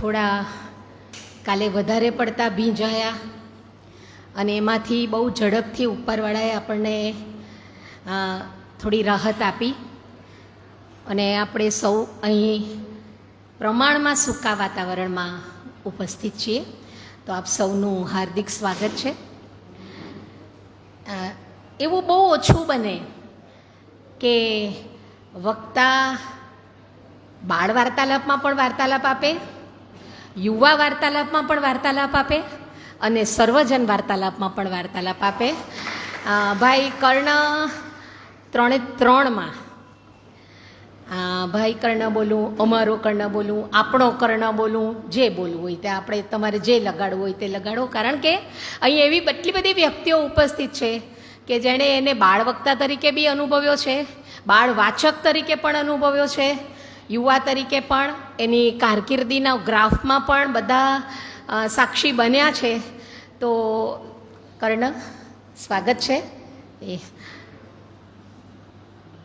થોડા કાલે વધારે પડતા ભીંજાયા અને એમાંથી બહુ ઝડપથી ઉપરવાળાએ આપણને થોડી રાહત આપી અને આપણે સૌ અહીં પ્રમાણમાં સૂકા વાતાવરણમાં ઉપસ્થિત છીએ. તો આપ સૌનું હાર્દિક સ્વાગત છે. એવું બહુ ઓછું બને કે વક્તા બાળ વાર્તાલાપમાં પણ વાર્તાલાપ આપે, યુવા વાર્તાલાપમાં પણ વાર્તાલાપ આપે અને સર્વજન વાર્તાલાપમાં પણ વાર્તાલાપ આપે. ભાઈ કર્ણ ત્રણમાં ભાઈ કર્ણ બોલું, અમારો કર્ણ બોલું, આપણો કર્ણ બોલું, જે બોલવું હોય તે આપણે તમારે જે લગાડવું હોય તે લગાડો. કારણ કે અહીં એવી એટલી બધી વ્યક્તિઓ ઉપસ્થિત છે કે જેણે એને બાળ વક્તા તરીકે બી અનુભવ્યો છે, બાળ વાચક તરીકે પણ અનુભવ્યો છે, યુવા તરીકે પણ, એની કારકિર્દીના ગ્રાફમાં પણ બધા સાક્ષી બન્યા છે. તો કર્ણ, સ્વાગત છે. એ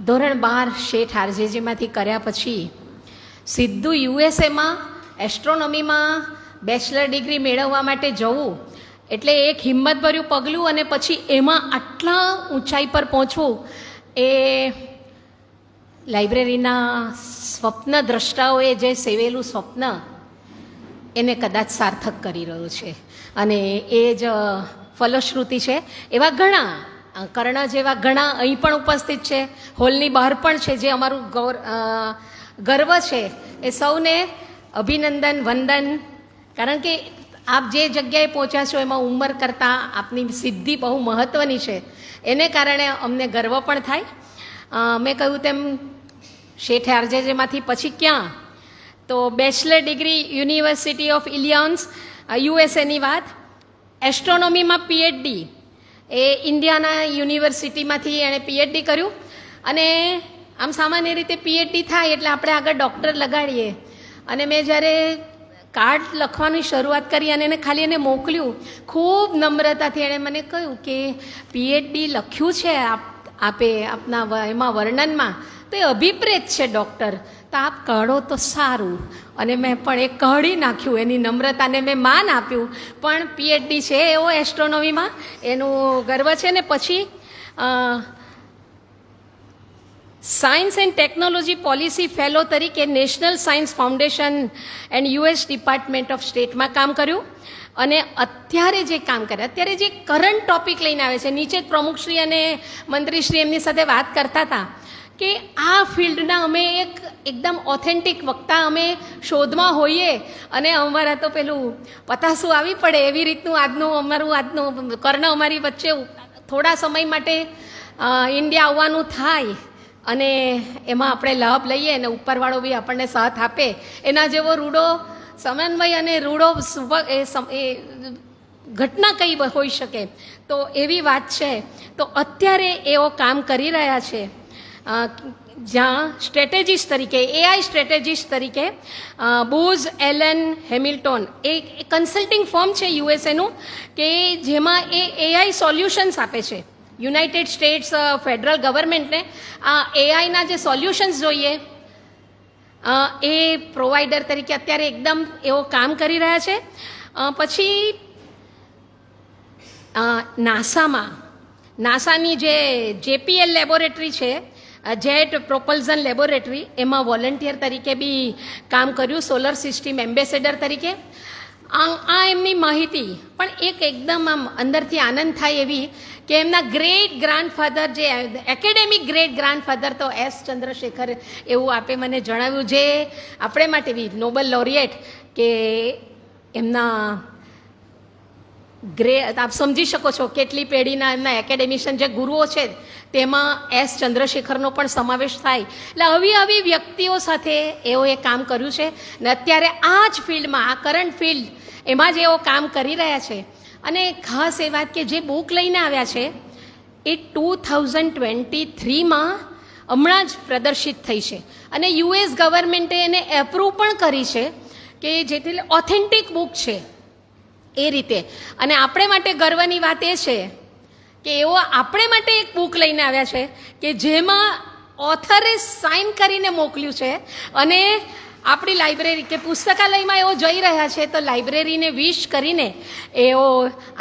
ધોરણ 12 શેઠ આરજેજીમાંથી કર્યા પછી સીધું યુએસએમાં એસ્ટ્રોનોમીમાં બેચલર ડિગ્રી મેળવવા માટે જવું એટલે એક હિંમતભર્યું પગલું, અને પછી એમાં આટલા ઊંચાઈ પર પહોંચવું એ લાઇબ્રેરીના સ્વપ્ન દ્રષ્ટાઓએ જે સેવેલું સ્વપ્ન એને કદાચ સાર્થક કરી રહ્યું છે અને એ જ ફલશ્રુતિ છે. એવા ઘણા કર્ણ જેવા ઘણા અહીં પણ ઉપસ્થિત છે, હોલની બહાર પણ છે, જે અમારું ગર્વ છે. એ સૌને અભિનંદન, વંદન. કારણ કે આપ જે જગ્યાએ પહોંચ્યા છો એમાં ઉંમર કરતાં આપની સિદ્ધિ બહુ મહત્ત્વની છે. એને કારણે અમને ગર્વ પણ થાય. મેં કહ્યું તેમ શેઠ આરજેજેમાંથી પછી ક્યાં, તો બેચલર ડિગ્રી યુનિવર્સિટી ઓફ ઇલિયોન્સ યુએસએની વાત, એસ્ટ્રોનોમીમાં પીએચડી એ ઇન્ડિયાના યુનિવર્સિટીમાંથી એણે પીએચડી કર્યું. અને આમ સામાન્ય રીતે પીએચડી થાય એટલે આપણે આગળ ડૉક્ટર લગાડીએ. અને મેં જ્યારે કાર્ડ લખવાની શરૂઆત કરી અને એને ખાલી એને મોકલ્યું, ખૂબ નમ્રતાથી એણે મને કહ્યું કે પીએચડી લખ્યું છે આપે આપના એમાં વર્ણનમાં, તો એ અભિપ્રેત છે ડૉક્ટર, તો આપ કાઢો તો સારું. અને મેં પણ એ કાઢી નાખ્યું, એની નમ્રતાને મેં માન આપ્યું. પણ પીએચડી છે એવો એસ્ટ્રોનોમીમાં, એનું ગર્વ છે. ને પછી science and technology policy fellow તરીકે national science foundation and US department of સ્ટેટમાં કામ કર્યું. અને અત્યારે જે કામ કરે, અત્યારે જે કરંટ ટોપિક લઈને આવે છે, નીચે જ પ્રમુખશ્રી અને મંત્રીશ્રી એમની સાથે વાત કરતા હતા કે આ ફિલ્ડના અમે એકદમ ઓથેન્ટિક વક્તા અમે શોધમાં હોઈએ અને અમારા તો પેલું પતાસું આવી પડે એવી રીતનું આજનું કર્ણ અમારી વચ્ચે થોડા સમય માટે ઇન્ડિયા આવવાનું થાય અને એમાં આપણે લાભ લઈએ અને ઉપરવાળો બી આપણને સાથ આપે, એના જેવો રૂડો સમન્વય અને રૂડો એ ઘટના કઈ હોઈ શકે. તો એવી વાત છે. તો અત્યારે એઓ કામ કરી રહ્યા છે જ્યાં સ્ટ્રેટેજિસ્ટ તરીકે, એઆઈ સ્ટ્રેટેજિસ્ટ તરીકે બોઝ એલન હેમિલ્ટોન એ કન્સલ્ટિંગ ફર્મ છે યુએસએનું, કે જેમાં એ એઆઈ સોલ્યુશન્સ આપે છે યુનાઇટેડ સ્ટેટ્સ ફેડરલ ગવર્મેન્ટને. આ એઆઈના જે સોલ્યુશન્સ જોઈએ એ પ્રોવાઈડર તરીકે અત્યારે એકદમ એવો કામ કરી રહ્યા છે. પછી નાસાની જે જેપીએલ લેબોરેટરી છે, જેટ પ્રોપલ્ઝન લેબોરેટરી, એમાં વોલન્ટિયર તરીકે બી કામ કર્યું, સોલર સિસ્ટમ એમ્બેસેડર તરીકે. આ એમની માહિતી પણ એકદમ આમ અંદરથી આનંદ થાય એવી કે એમના ગ્રેટ ગ્રાન્ડફાધર, જે એકેડેમિક ગ્રેટ ગ્રાન્ડફાધર તો એસ ચંદ્રશેખર એવું આપે મને જણાવ્યું, જે આપણે માટે બી નોબલ લોરિએટ, કે એમના આપ સમજી શકો છો કેટલી પેઢીના એમના એકેડેમિશિયન જે ગુરુઓ છે તેમાં એસ ચંદ્રશેખરનો પણ સમાવેશ થાય. એટલે આવી વ્યક્તિઓ સાથે એઓએ કામ કર્યું છે ને અત્યારે આ જ ફિલ્ડમાં, આ કરંટ ફિલ્ડ એમાં જ એઓ કામ કરી રહ્યા છે. અને ખાસ એ વાત કે જે બુક લઈને આવ્યા છે એ 2023માં હમણાં જ પ્રદર્શિત થઈ છે અને યુએસ ગવર્મેન્ટે એને એપ્રૂવ પણ કરી છે કે જેથી ઓથેન્ટિક બુક છે એ રીતે. અને આપણે માટે ગર્વની વાત એ છે કે એઓ આપણે માટે એક બુક લઈને આવ્યા છે કે જેમાં ઓથરે સાઇન કરીને મોકલ્યું છે અને આપણી લાઇબ્રેરી કે પુસ્તકાલયમાં એઓ જઈ રહ્યા છે તો લાઇબ્રેરીને વિશ કરીને એઓ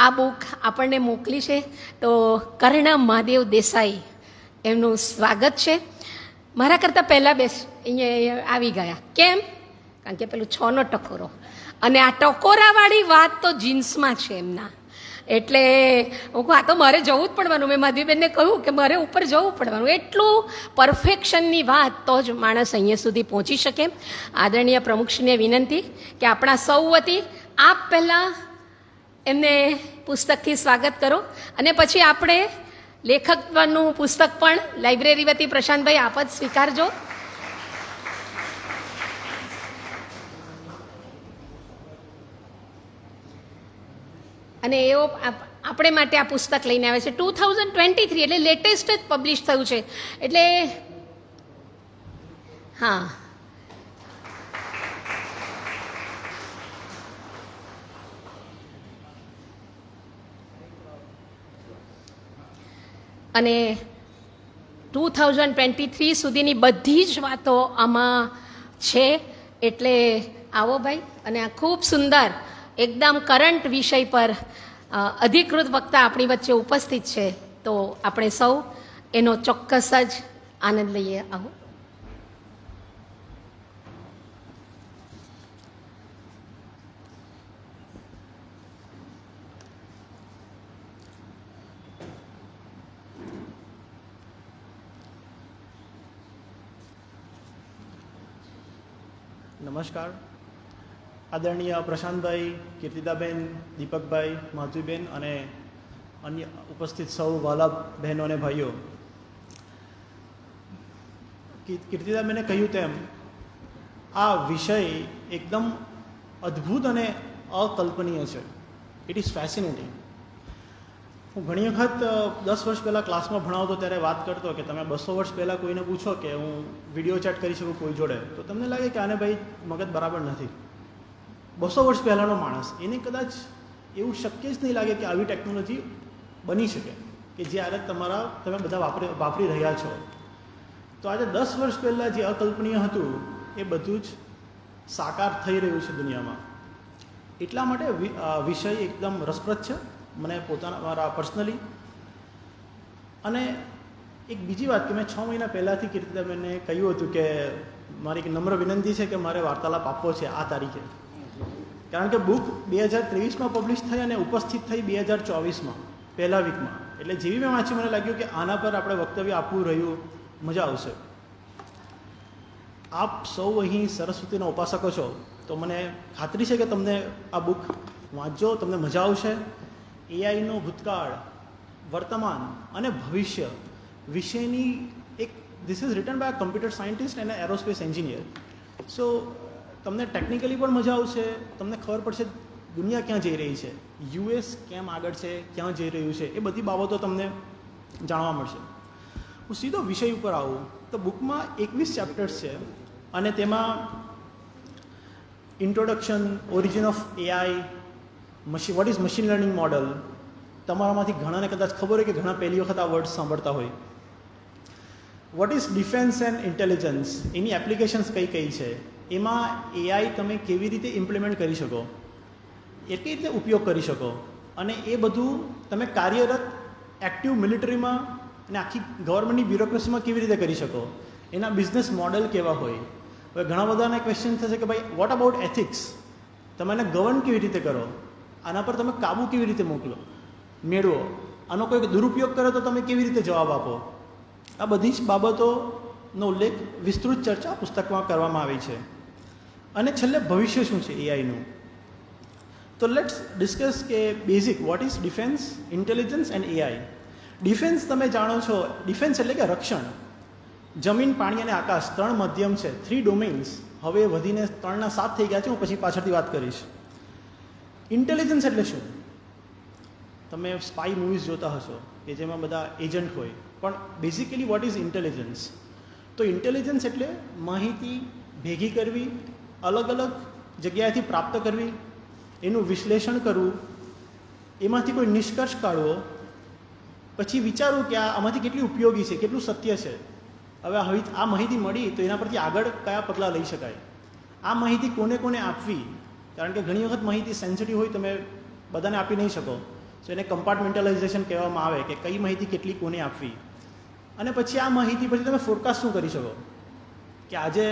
આ બુક આપણને મોકલી છે. તો કર્ણ મહાદેવ દેસાઈ એમનું સ્વાગત છે. મારા કરતાં પહેલાં અહીંયા આવી ગયા. કેમ? કારણ કે પેલું 6નો ટકોરો, અને આ ટકોરાવાળી વાત તો જીન્સમાં છે એમના. એટલે હું કહું આ તો મારે જવું જ પડવાનું. મેં માધવીબેનને કહ્યું કે મારે ઉપર જવું પડવાનું. એટલું પરફેક્શનની વાત તો જ માણસ અહીંયા સુધી પહોંચી શકે. આદરણીય પ્રમુખશ્રીને વિનંતી કે આપણા સૌ વતી આપ પહેલાં એમને પુસ્તકથી સ્વાગત કરો, અને પછી આપણે લેખકનું પુસ્તક પણ લાઇબ્રેરી વતી પ્રશાંતભાઈ આપ જ સ્વીકારજો. અને એઓ આપણે માટે આ પુસ્તક લઈને આવે છે. 2023 એટલે લેટેસ્ટ જ પબ્લિશ થયું છે. એટલે હા, અને 2023 સુધીની બધી જ વાતો આમાં છે. એટલે આવો ભાઈ, અને આ ખૂબ સુંદર એકદમ કરંટ વિષય પર અધિકૃત વક્તા આપણી વચ્ચે ઉપસ્થિત છે. તો આપણે સૌ એનો ચોક્કસ જ આનંદ લઈએ. આવો. નમસ્કાર. આદરણીય પ્રશાંતભાઈ, કીર્તિદાબેન, દીપકભાઈ, માધવીબેન અને અન્ય ઉપસ્થિત સૌ વાલા બહેનો અને ભાઈઓ, કીર્તિદાબેને કહ્યું તેમ આ વિષય એકદમ અદ્ભુત અને અકલ્પનીય છે. It is fascinating. હું ઘણી વખત 10 વર્ષ પહેલાં ક્લાસમાં ભણાવતો ત્યારે વાત કરતો કે તમે 200 વર્ષ પહેલાં કોઈને પૂછો કે હું વિડીયો ચેટ કરી શકું કોઈ જોડે, તો તમને લાગે કે આને ભાઈ મગજ બરાબર નથી. 200 વર્ષ પહેલાંનો માણસ, એને કદાચ એવું શક્ય જ નહીં લાગે કે આવી ટેકનોલોજી બની શકે કે જે આજે તમે બધા વાપરી રહ્યા છો. તો આજે 10 વર્ષ પહેલાં જે અકલ્પનીય હતું એ બધું જ સાકાર થઈ રહ્યું છે દુનિયામાં. એટલા માટે વિષય એકદમ રસપ્રદ છે મને મારા પર્સનલી. અને એક બીજી વાત કે મેં 6 મહિના પહેલાંથી કીર્તિદાબેનને કહ્યું હતું કે મારી એક નમ્ર વિનંતી છે કે મારે વાર્તાલાપ આપવો છે આ તારીખે, કારણ કે બુક 2023માં પબ્લિશ થઈ અને ઉપસ્થિત થઈ 2024માં પહેલા વીકમાં. એટલે જેવી મેં વાંચી મને લાગ્યું કે આના પર આપણે વક્તવ્ય આપવું રહ્યું મજા આવશે. આપ સૌ અહીં સરસ્વતીના ઉપાસકો છો, તો મને ખાતરી છે કે તમને આ બુક વાંચજો, તમને મજા આવશે. એઆઈનો ભૂતકાળ, વર્તમાન અને ભવિષ્ય વિશેની એક this is written by computer scientist and aerospace engineer. So તમને ટેકનિકલી પણ મજા આવશે, તમને ખબર પડશે દુનિયા ક્યાં જઈ રહી છે, યુએસ કેમ આગળ છે, ક્યાં જઈ રહ્યું છે, એ બધી બાબતો તમને જાણવા મળશે. હું સીધો વિષય ઉપર આવું તો બુકમાં 21 ચેપ્ટર્સ છે અને તેમાં introduction, origin of AI, what is machine learning model. તમારામાંથી ઘણાને કદાચ ખબર હોય કે ઘણા પહેલી વખત આ વર્ડ સાંભળતા હોય. What is defence and intelligence, any applications કઈ કઈ છે, એમાં એઆઈ તમે કેવી રીતે ઇમ્પ્લિમેન્ટ કરી શકો, એ કઈ રીતે ઉપયોગ કરી શકો, અને એ બધું તમે કાર્યરત એક્ટિવ મિલિટરીમાં અને આખી ગવર્મેન્ટની બ્યુરોક્રેસીમાં કેવી રીતે કરી શકો, એના બિઝનેસ મોડેલ કેવા હોય. હવે ઘણા બધાને ક્વેશ્ચન થશે કે ભાઈ વોટ અબાઉટ એથિક્સ, તમે એને ગવર્ન કેવી રીતે કરો, આના પર તમે કાબૂ કેવી રીતે મેળવો, આનો કોઈ દુરુપયોગ કરે તો તમે કેવી રીતે જવાબ આપો. આ બધી જ બાબતોનો ઉલ્લેખ વિસ્તૃત ચર્ચા પુસ્તકમાં કરવામાં આવી છે. અને છેલ્લે ભવિષ્ય શું છે એઆઈનું. તો લેટ્સ ડિસ્કસ કે basic what is defence, intelligence and AI. Defence તમે જાણો છો, ડિફેન્સ એટલે કે રક્ષણ. જમીન, પાણી અને આકાશ 3 માધ્યમ છે, 3 ડોમેન્સ. હવે વધીને 3ના 7 થઈ ગયા છે, હું પછી પાછળથી વાત કરીશ. ઇન્ટેલિજન્સ એટલે શું? તમે સ્પાય મૂવીઝ જોતા હશો કે જેમાં બધા એજન્ટ હોય, પણ બેઝિકલી વોટ ઇઝ ઇન્ટેલિજન્સ? તો ઇન્ટેલિજન્સ એટલે માહિતી ભેગી કરવી, અલગ અલગ જગ્યાએથી પ્રાપ્ત કરવી, એનું વિશ્લેષણ કરવું, એમાંથી કોઈ નિષ્કર્ષ કાઢવો, પછી વિચારવું કે આમાંથી કેટલી ઉપયોગી છે, કેટલું સત્ય છે. હવે આ માહિતી મળી તો એના પરથી આગળ કયા પગલાં લઈ શકાય. આ માહિતી કોને કોને આપવી, કારણ કે ઘણી વખત માહિતી સેન્સિટિવ હોય, તમે બધાને આપી નહીં શકો. સો એને કમ્પાર્ટમેન્ટલાઇઝેશન કહેવામાં આવે કે કઈ માહિતી કેટલી કોને આપવી. અને પછી આ માહિતી પછી તમે ફોરકાસ્ટ શું કરી શકો કે આજે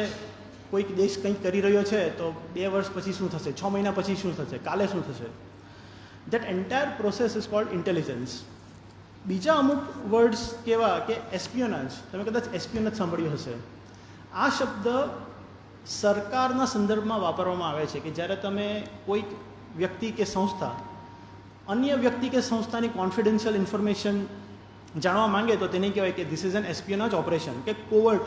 કોઈક દેશ કંઈક કરી રહ્યો છે તો 2 વર્ષ પછી શું થશે, 6 મહિના પછી શું થશે, કાલે શું થશે. That entire process is called intelligence. બીજા અમુક વર્ડ્સ કેવા કે એસ્પિયોનાજ, તમે કદાચ એસ્પિયોનાજ સાંભળ્યું હશે. આ શબ્દ સરકારના સંદર્ભમાં વાપરવામાં આવે છે કે જ્યારે તમે કોઈક વ્યક્તિ કે સંસ્થા અન્ય વ્યક્તિ કે સંસ્થાની કોન્ફિડેન્શિયલ ઇન્ફોર્મેશન જાણવા માંગે તો તેને કહેવાય કે ધીસ ઇઝ એન એસ્પિયોનાજ ઓપરેશન, કે કોવર્ટ,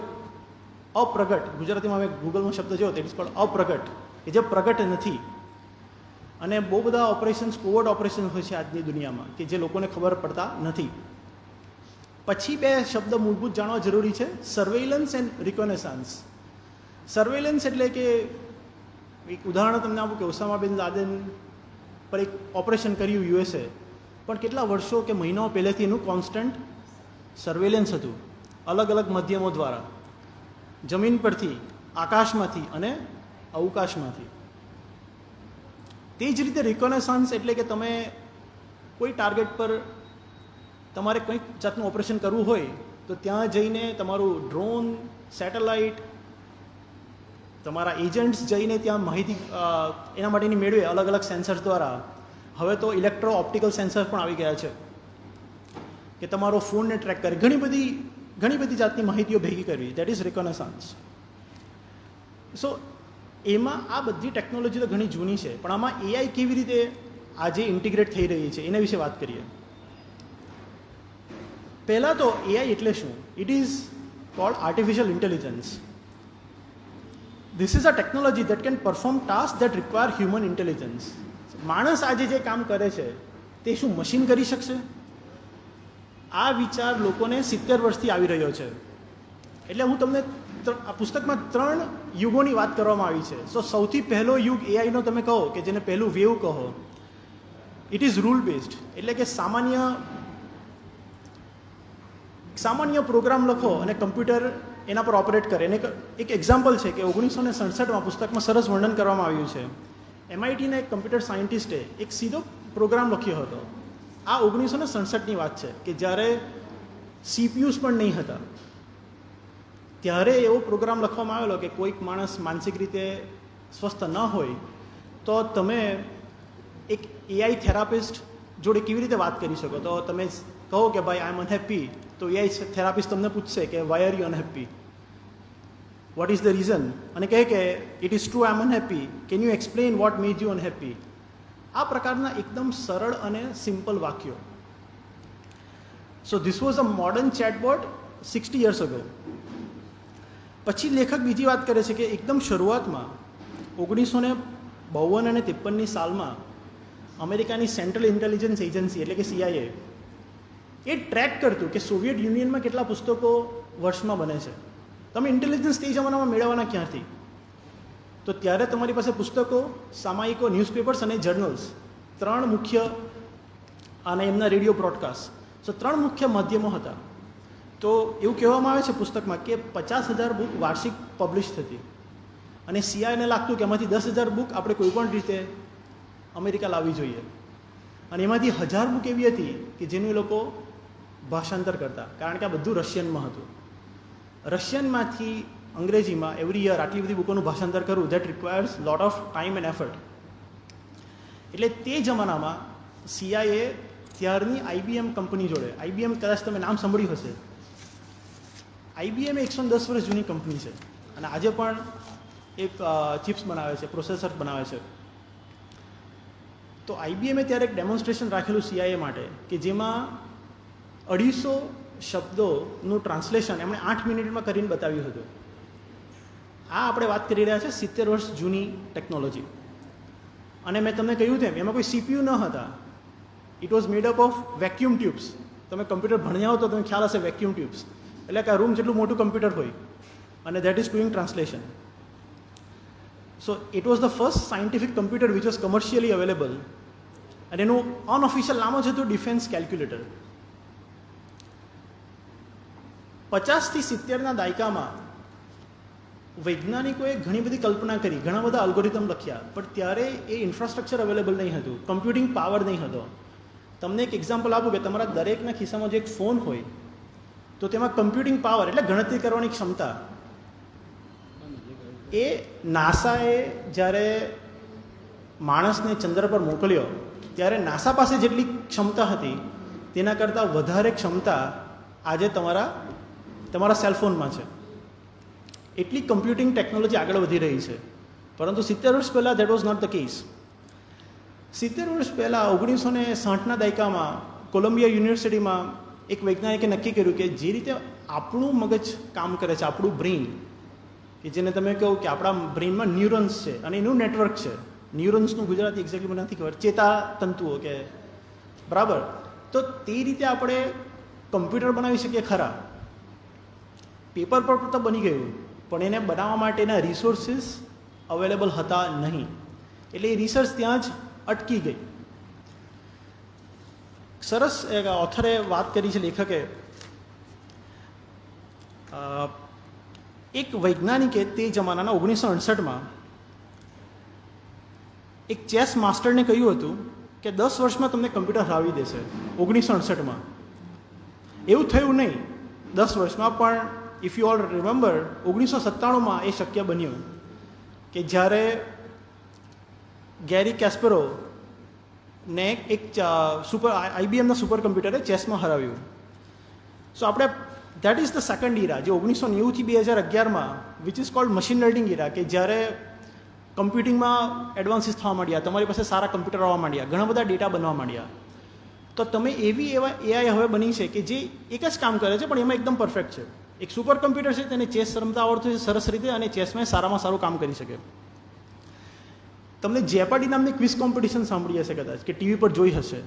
અપ્રગટ. ગુજરાતીમાં હવે ગૂગલનો શબ્દ જોયો તે ઇઝ કોલ્ડ અપ્રગટ, કે જે પ્રગટ નથી. અને બહુ બધા ઓપરેશન્સ કોવર્ટ ઓપરેશન હોય છે આજની દુનિયામાં કે જે લોકોને ખબર પડતા નથી. પછી 2 શબ્દ મૂળભૂત જાણવા જરૂરી છે, સર્વેલન્સ એન્ડ રિકોનેસાન્સ. સર્વેલન્સ એટલે કે એક ઉદાહરણ તમને આપું કે ઓસામા બિન લાદેન પર એક ઓપરેશન કર્યું યુએસએ, પણ કેટલા વર્ષો કે મહિનાઓ પહેલેથી એનું કોન્સ્ટન્ટ સર્વેલન્સ હતું, અલગ અલગ માધ્યમો દ્વારા, જમીન પરથી, આકાશમાંથી અને અવકાશમાંથી. તે જ રીતે રિકોનેસાન્સ એટલે કે તમે કોઈ ટાર્ગેટ પર તમારે કંઈક જાતનું ઓપરેશન કરવું હોય તો ત્યાં જઈને તમારું ડ્રોન, સેટેલાઇટ, તમારા એજન્ટ્સ જઈને ત્યાં માહિતી એના માટેની મેળવે અલગ અલગ સેન્સર્સ દ્વારા. હવે તો ઇલેક્ટ્રો ઓપ્ટિકલ સેન્સર પણ આવી ગયા છે કે તમારો ફોનને ટ્રેક કરે, ઘણી બધી જાતની માહિતીઓ ભેગી કરવી. That is રિકોનેસાન્સ. સો એમાં આ બધી ટેકનોલોજી તો ઘણી જૂની છે, પણ આમાં એઆઈ કેવી રીતે આજે ઇન્ટિગ્રેટ થઈ રહી છે એના વિશે વાત કરીએ. પહેલાં તો એઆઈ એટલે શું? It is called artificial intelligence. This is a technology that can perform task that require human intelligence. માણસ આજે જે કામ કરે છે તે શું મશીન કરી શકશે? આ વિચાર લોકોને 70 વર્ષથી આવી રહ્યો છે. એટલે હું તમને આ પુસ્તકમાં 3 યુગોની વાત કરવામાં આવી છે. સો સૌથી પહેલો યુગ એઆઈનો તમે કહો કે જેને પહેલું વેવ કહો, ઇટ ઇઝ રૂલ બેઝડ. એટલે કે સામાન્ય પ્રોગ્રામ લખો અને કમ્પ્યુટર એના પર ઓપરેટ કરે. એને એક એક્ઝામ્પલ છે કે 1967માં પુસ્તકમાં સરસ વર્ણન કરવામાં આવ્યું છે. MITના એક કમ્પ્યુટર સાયન્ટિસ્ટે એક સીધો પ્રોગ્રામ લખ્યો હતો. આ 1967ની વાત છે કે જ્યારે CPUs પણ નહીં હતા. ત્યારે એવો પ્રોગ્રામ લખવામાં આવેલો કે કોઈક માણસ માનસિક રીતે સ્વસ્થ ન હોય તો તમે એક AI થેરાપિસ્ટ જોડે કેવી રીતે વાત કરી શકો. તો તમે કહો કે ભાઈ આઈ એમ અનહેપી, તો AI થેરાપિસ્ટ તમને પૂછશે કે why are you unhappy, what is the reason, અને કહે કે it is true, I am unhappy, can you explain what made you unhappy. આ પ્રકારના એકદમ સરળ અને સિમ્પલ વાક્યો. So this was a modern chatbot 60 years ago. પછી લેખક બીજી વાત કરે છે કે એકદમ શરૂઆતમાં 1952 અને 53ની સાલમાં અમેરિકાની સેન્ટ્રલ ઇન્ટેલિજન્સ એજન્સી એટલે કે CIA એ ટ્રેક કરતું કે સોવિયત યુનિયનમાં કેટલા પુસ્તકો વર્ષમાં બને છે. તમે ઇન્ટેલિજન્સ તે જમાનામાં મેળવવાના ક્યાંથી? તો ત્યારે તમારી પાસે પુસ્તકો, સામાયિકો, ન્યૂઝપેપર્સ અને જર્નલ્સ, 3 મુખ્ય, અને એમના રેડિયો બ્રોડકાસ્ટ. સો 3 મુખ્ય માધ્યમો હતા. તો એવું કહેવામાં આવે છે પુસ્તકમાં કે 50,000 બુક વાર્ષિક પબ્લિશ થતી, અને CIAને લાગતું કે એમાંથી 10,000 બુક આપણે કોઈપણ રીતે અમેરિકા લાવવી જોઈએ. અને એમાંથી 1000 બુક એવી હતી કે જેનું એ લોકો ભાષાંતર કરતા, કારણ કે આ બધું રશિયનમાં હતું. રશિયનમાંથી અંગ્રેજીમાં એવરી યર આટલી બધી બુકોનું ભાષાંતર કરવું, that requires lot of time and effort. એટલે તે જમાનામાં CIA ત્યારની IBM કંપની જોડે, IBM કદાચ તમે નામ સાંભળ્યું હશે, IBM 110 વર્ષ જૂની કંપની છે અને આજે પણ એક ચિપ્સ બનાવે છે, પ્રોસેસર બનાવે છે. તો IBMએ ત્યારે એક ડેમોન્સ્ટ્રેશન રાખેલું CIA માટે કે જેમાં 250 શબ્દોનું ટ્રાન્સલેશન એમણે 8 મિનિટમાં કરીને બતાવ્યું હતું. આ આપણે વાત કરી રહ્યા છે 70 વર્ષ જૂની ટેકનોલોજી. અને મેં તમને કહ્યું તેમ એમાં કોઈ CPU ન હતા. It was made up of vacuum tubes. તમે કમ્પ્યુટર ભણ્યા હો તો તમને ખ્યાલ હશે વેક્યુમ ટ્યુબ્સ એટલે કે આ રૂમ જેટલું મોટું કમ્પ્યુટર હોય અને that is doing translation. So it was the first scientific computer which was commercially available, અને એનું અનઓફિશિયલ નામ જ હતું ડિફેન્સ કેલ્ક્યુલેટર. 50 થી 70ના દાયકામાં વૈજ્ઞાનિકોએ ઘણી બધી કલ્પના કરી, ઘણા બધા અલ્ગોરિધમ લખ્યા, પણ ત્યારે એ ઇન્ફ્રાસ્ટ્રક્ચર અવેલેબલ નહીં હતું, કમ્પ્યુટિંગ પાવર નહીં હતો. તમને એક એક્ઝામ્પલ આપું કે તમારા દરેકના ખિસ્સામાં જે એક ફોન હોય તો તેમાં કમ્પ્યુટિંગ પાવર એટલે ગણતરી કરવાની ક્ષમતા એ નાસાએ જ્યારે માણસને ચંદ્ર પર મોકલ્યો ત્યારે નાસા પાસે જેટલી ક્ષમતા હતી તેના કરતાં વધારે ક્ષમતા આજે તમારા સેલફોનમાં છે. એટલી કમ્પ્યુટિંગ ટેકનોલોજી આગળ વધી રહી છે. પરંતુ 70 વર્ષ પહેલાં that was not the case. 70 વર્ષ પહેલાં 1960ના દાયકામાં કોલંબિયા યુનિવર્સિટીમાં એક વૈજ્ઞાનિકે નક્કી કર્યું કે જે રીતે આપણું મગજ કામ કરે છે, આપણું બ્રેઇન, કે જેને તમે કહો કે આપણા બ્રેઇનમાં ન્યુરોન્સ છે અને એનું નેટવર્ક છે. ન્યુરોન્સનું ગુજરાતી એક્ઝેક્ટલી મને નથી ખબર, ચેતા તંતુઓ કે બરાબર. તો તે રીતે આપણે કમ્પ્યુટર બનાવી શકીએ ખરા, પેપર પર તો બની ગયું, પણ એને બનાવવા માટેના રિસોર્સિસ અવેલેબલ હતા નહીં. એટલે એ રિસર્ચ ત્યાં જ અટકી ગઈ. સરસ એક ઓથરે વાત કરી છે, લેખકે, એક વૈજ્ઞાનિકે તે જમાનાના 1968માં એક ચેસ માસ્ટરને કહ્યું હતું કે 10 વર્ષમાં તમને કમ્પ્યુટર હરાવી દેશે. 1968માં એવું થયું નહીં 10 વર્ષમાં, પણ ઇફ યુ ઓલ રિમેમ્બર 1997માં એ શક્ય બન્યું કે જ્યારે ગેરી કેસ્પરોને એક IBMના સુપર કમ્પ્યુટરે ચેસમાં હરાવ્યું. સો આપણે that is the second era, જે 1990થી 2011માં, which is called machine learning era, કે જ્યારે કમ્પ્યુટિંગમાં એડવાન્સીસ થવા માંડ્યા, તમારી પાસે સારા કમ્પ્યુટર આવવા માંડ્યા, ઘણા બધા ડેટા બનવા માંડ્યા. તો તમે એવા AI હવે બની છે કે જે એક જ કામ કરે છે પણ એમાં એકદમ પરફેક્ટ છે. એક સુપર કમ્પ્યુટર છે, તેને ચેસ રમતા આવડતું છે સરસ રીતે, અને ચેસમાં સારામાં સારું કામ કરી શકે. તમને જેપાર્ડી નામની ક્વિઝ કોમ્પિટિશન સાંભળી હશે કદાચ, કે ટીવી પર જોઈ હશે,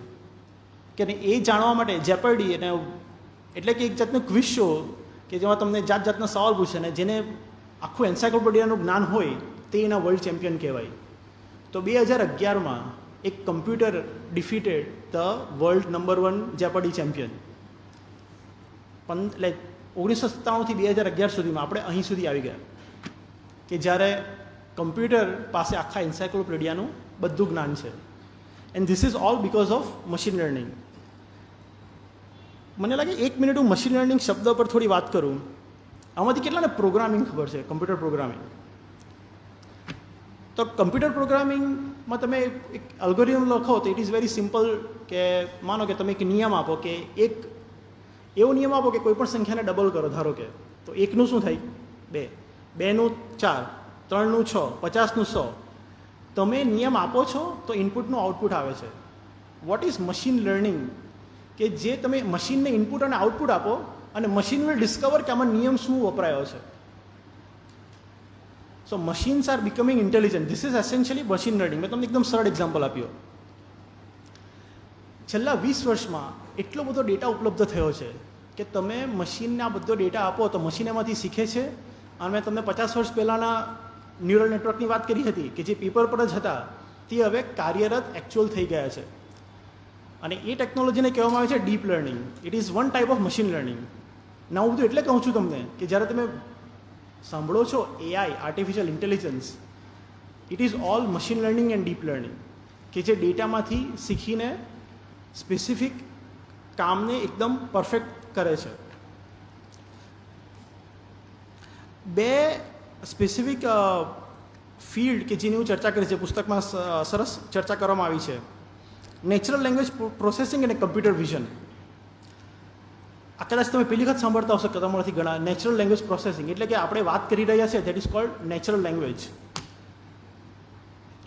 કે એ જાણવા માટે જેપાર્ડી એટલે કે એક જાતનો ક્વિઝ શો કે જેમાં તમને જાત જાતના સવાલ પૂછે ને જેને આખું એન્સાયક્લોપીડિયાનું જ્ઞાન હોય તે એના વર્લ્ડ ચેમ્પિયન કહેવાય. તો 2011માં એક computer defeated the world number 1 Jeopardy champion. એટલે 1997થી 2011 સુધીમાં આપણે અહીં સુધી આવી ગયા કે જ્યારે કમ્પ્યુટર પાસે આખા એન્સાયક્લોપીડિયાનું બધું જ્ઞાન છે. And this is all because of machine learning. મને લાગે 1 મિનિટ હું મશીન લર્નિંગ શબ્દ પર થોડી વાત કરું. આમાંથી કેટલાને પ્રોગ્રામિંગ ખબર છે, કમ્પ્યુટર પ્રોગ્રામિંગ? તો કમ્પ્યુટર પ્રોગ્રામિંગમાં તમે એક અલ્ગોરિધમ લખો તો ઇટ ઇઝ વેરી સિમ્પલ. કે માનો કે તમે એક નિયમ આપો, કે એક એવો નિયમ આપો કે કોઈ પણ સંખ્યાને ડબલ કરો. ધારો કે તો 1નું શું થાય? 2, 2નું 4, 3નું 6, 50નું 100. તમે નિયમ આપો છો તો ઇનપુટનું આઉટપુટ આવે છે. What is machine learning? કે જે તમે મશીનને ઇનપુટ અને આઉટપુટ આપો અને મશીન વિલ ડિસ્કવર કે આમાં નિયમ શું વપરાયો છે. So machines are becoming intelligent. This is essentially machine learning. મેં તમને એકદમ સરળ એક્ઝામ્પલ આપ્યો. છેલ્લા 20 વર્ષમાં એટલો બધો ડેટા ઉપલબ્ધ થયો છે કે તમે મશીનને આ બધો ડેટા આપો તો મશીન એમાંથી શીખે છે. અને મેં તમને 50 વર્ષ પહેલાંના ન્યુરલ નેટવર્કની વાત કરી હતી કે જે પેપર પર જ હતા તે હવે કાર્યરત એકચ્યુઅલ થઈ ગયા છે. અને એ ટેકનોલોજીને કહેવામાં આવે છે deep learning. It is one type of machine learning. ના હું બધું એટલે કહું છું તમને કે જ્યારે તમે સાંભળો છો AI, artificial intelligence, it is all machine learning and deep learning, કે જે ડેટામાંથી શીખીને સ્પેસિફિક કામને એકદમ પરફેક્ટ કરે છે. 2 સ્પેસિફિક ફિલ્ડ કે જેની હું ચર્ચા કરી છે, પુસ્તકમાં સરસ ચર્ચા કરવામાં આવી છે. નેચરલ લેંગ્વેજ પ્રોસેસિંગ અને કમ્પ્યુટર વિઝન. આ કદાચ તમે પહેલી વખત સાંભળતા હશો કે તમારાથી ઘણા. નેચરલ લેંગ્વેજ પ્રોસેસિંગ એટલે કે આપણે વાત કરી રહ્યા છીએ that is called natural language.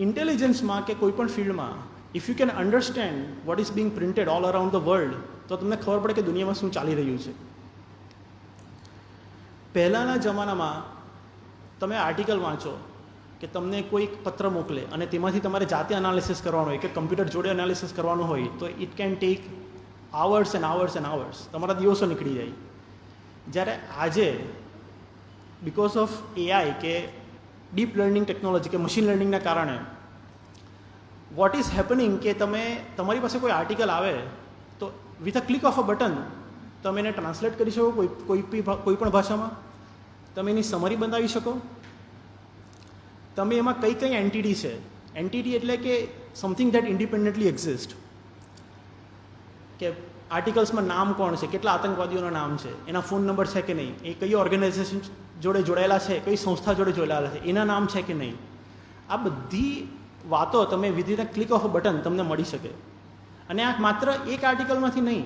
ઇન્ટેલિજન્સમાં કે કોઈ પણ ફિલ્ડમાં if you can understand what is being printed all around the world, તો તમને ખબર પડે કે દુનિયામાં શું ચાલી રહ્યું છે. પહેલાંના જમાનામાં તમે આર્ટિકલ વાંચો કે તમને કોઈ પત્ર મોકલે અને તેમાંથી તમારે જાતે એનાલિસિસ કરવાનું હોય કે કમ્પ્યુટર જોડે એનાલિસિસ કરવાનું હોય તો it can take hours and hours and hours. તમારા દિવસો નીકળી જાય. જ્યારે આજે બિકોઝ ઓફ AI કે ડીપ લર્નિંગ ટેકનોલોજી કે મશીન લર્નિંગના કારણે વોટ ઇઝ હેપનિંગ કે તમારી પાસે કોઈ આર્ટિકલ આવે તો with a click of a button તમે એને ટ્રાન્સલેટ કરી શકો કોઈ પણ ભાષામાં. તમે એની સમરી બનાવી શકો, તમે એમાં કઈ કઈ એન્ટિટી છે. એન્ટિટી એટલે કે સમથિંગ ધેટ ઇન્ડિપેન્ડન્ટલી એક્ઝિસ્ટ, કે આર્ટિકલ્સમાં નામ કોણ છે, કેટલા આતંકવાદીઓના નામ છે, એના ફોન નંબર છે કે નહીં, એ કઈ ઓર્ગેનાઇઝેશન જોડે જોડાયેલા છે, કઈ સંસ્થા જોડે જોડાયેલા છે, એના નામ છે કે નહીં. આ બધી વાતો તમે within a click of a button તમને મળી શકે. અને આ માત્ર એક આર્ટિકલમાંથી નહીં,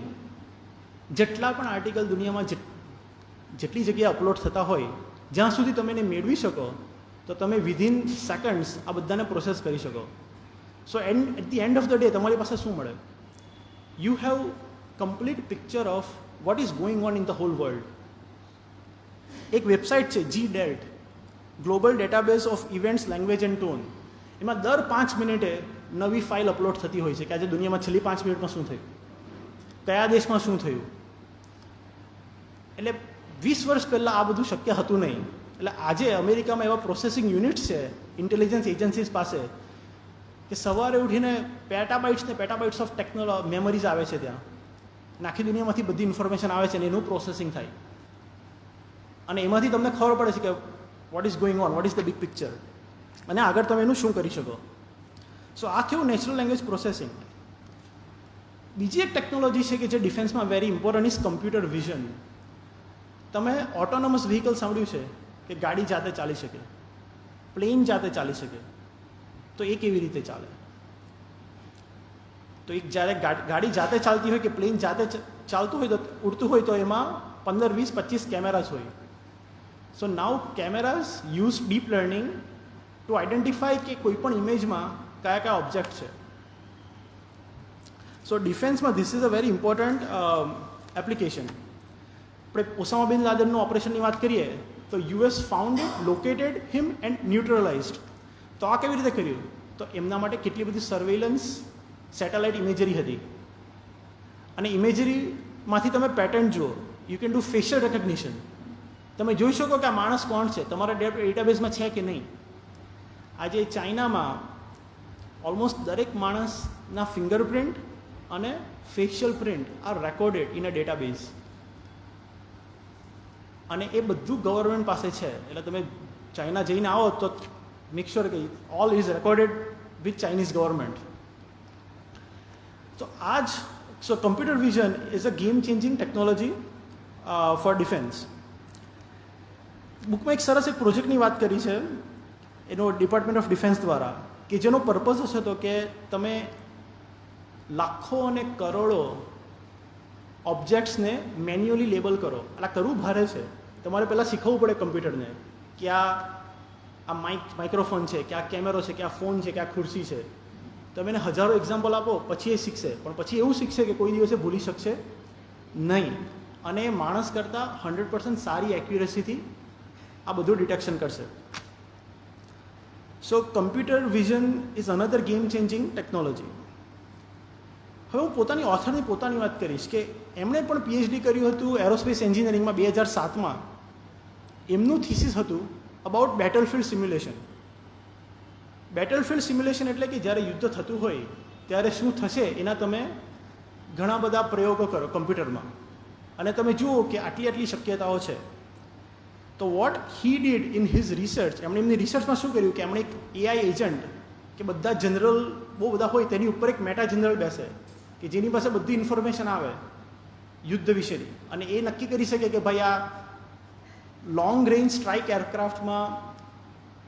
જેટલા પણ આર્ટિકલ દુનિયામાં જેટલી જગ્યાએ અપલોડ થતા હોય, જ્યાં સુધી તમે એને મેળવી શકો તો તમે વિધિન સેકન્ડ્સ આ બધાને પ્રોસેસ કરી શકો. So at the end of the day તમારી પાસે શું મળે? You have complete picture of what is going on in the whole world. એક વેબસાઇટ છે GDELT, global database of events, language and tone. એમાં દર 5 મિનિટે નવી ફાઇલ અપલોડ થતી હોય છે કે આજે દુનિયામાં છેલ્લી 5 મિનિટમાં શું થયું, કયા દેશમાં શું થયું. એટલે 20 વર્ષ પહેલાં આ બધું શક્ય હતું નહીં. એટલે આજે અમેરિકામાં એવા પ્રોસેસિંગ યુનિટ્સ છે ઇન્ટેલિજન્સ એજન્સીસ પાસે કે સવારે ઉઠીને પેટાબાઇટ્સ ઓફ મેમરીઝ આવે છે ત્યાં, અને આખી દુનિયામાંથી બધી ઇન્ફોર્મેશન આવે છે અને એનું પ્રોસેસિંગ થાય, અને એમાંથી તમને ખબર પડે છે કે vote is going on, vote is the big picture, અને આગળ તમે એનું શું કરી શકો. સો આ થયું નેચરલ લેંગ્વેજ પ્રોસેસિંગ. બીજી એક ટેકનોલોજી છે કે જે ડિફેન્સમાં very important is computer vision. તમે ઓટોનોમસ વ્હીકલ સાંભળ્યું છે કે ગાડી જાતે ચાલી શકે, પ્લેન જાતે ચાલી શકે. તો એ કેવી રીતે ચાલે? તો એક જ્યારે ગાડી જાતે ચાલતી હોય કે પ્લેન જાતે ચાલતું હોય, તો ઉડતું હોય, તો એમાં 15, 20, 25 કેમેરાઝ હોય. So now cameras use deep learning to identify કે કોઈ પણ ઇમેજમાં કયા કયા ઓબ્જેક્ટ છે. સો ડિફેન્સમાં this is a very important application. આપણે ઓસામા બિન લાદેનનું ઓપરેશનની વાત કરીએ તો US found it, located him and neutralised. તો આ કેવી રીતે કર્યું? તો એમના માટે કેટલી બધી સર્વેલન્સ સેટેલાઇટ ઇમેજરી હતી, અને ઇમેજરીમાંથી તમે પેટર્ન જુઓ. You can do facial recognition. તમે જોઈ શકો કે આ માણસ કોણ છે, તમારા ડેટાબેઝમાં છે કે નહીં. આજે ચાઇનામાં ઓલમોસ્ટ દરેક માણસના ફિંગરપ્રિન્ટ અને facial print are recorded in a database, અને એ બધું ગવર્મેન્ટ પાસે છે. એટલે તમે ચાઇના જઈને આવો તો મેક શ્યોર કે all is recorded with Chinese government. તો આ જ computer vision is a game changing technology for defence. બુકમાં એક સરસ એક પ્રોજેક્ટની વાત કરી છે એનો ડિપાર્ટમેન્ટ ઓફ ડિફેન્સ દ્વારા, કે જેનો પર્પઝ હશે તો કે તમે લાખો અને કરોડો ઓબ્જેક્ટ્સને મેન્યુઅલી લેબલ કરો. એટલે કરવું ભારે છે. તમારે પહેલાં શીખવવું પડે કમ્પ્યુટરને કે આ માઇક્રોફોન છે, કે આ કેમેરો છે, કે આ ફોન છે, કે આ ખુરશી છે. તમે એને હજારો એક્ઝામ્પલ આપો પછી એ શીખશે, પણ પછી એવું શીખશે કે કોઈ દિવસે ભૂલી શકશે નહીં, અને માણસ કરતાં 100% સારી એક્યુરેસીથી આ બધું ડિટેક્શન કરશે. So computer vision is another game changing technology. હવે હું પોતાની ઓથરની પોતાની વાત કરીશ કે એમણે પણ PhD કર્યું હતું એરોસ્પેસ એન્જિનિયરિંગમાં 2007માં. એમનું થીસીસ હતું અબાઉટ બેટલફિલ્ડ સિમ્યુલેશન. બેટલફિલ્ડ સિમ્યુલેશન એટલે કે જ્યારે યુદ્ધ થતું હોય ત્યારે શું થશે એના તમે ઘણા બધા પ્રયોગો કરો કમ્પ્યુટરમાં, અને તમે જુઓ કે આટલી આટલી શક્યતાઓ છે. તો what he did in his research, એમની રિસર્ચમાં શું કર્યું કે એમણે એક AI એજન્ટ, કે બધા જનરલ બહુ બધા હોય તેની ઉપર એક મેટા જનરલ બેસે કે જેની પાસે બધી ઇન્ફોર્મેશન આવે યુદ્ધ વિશેની, અને એ નક્કી કરી શકે કે ભાઈ આ લોંગ રેન્જ સ્ટ્રાઇક એરક્રાફ્ટમાં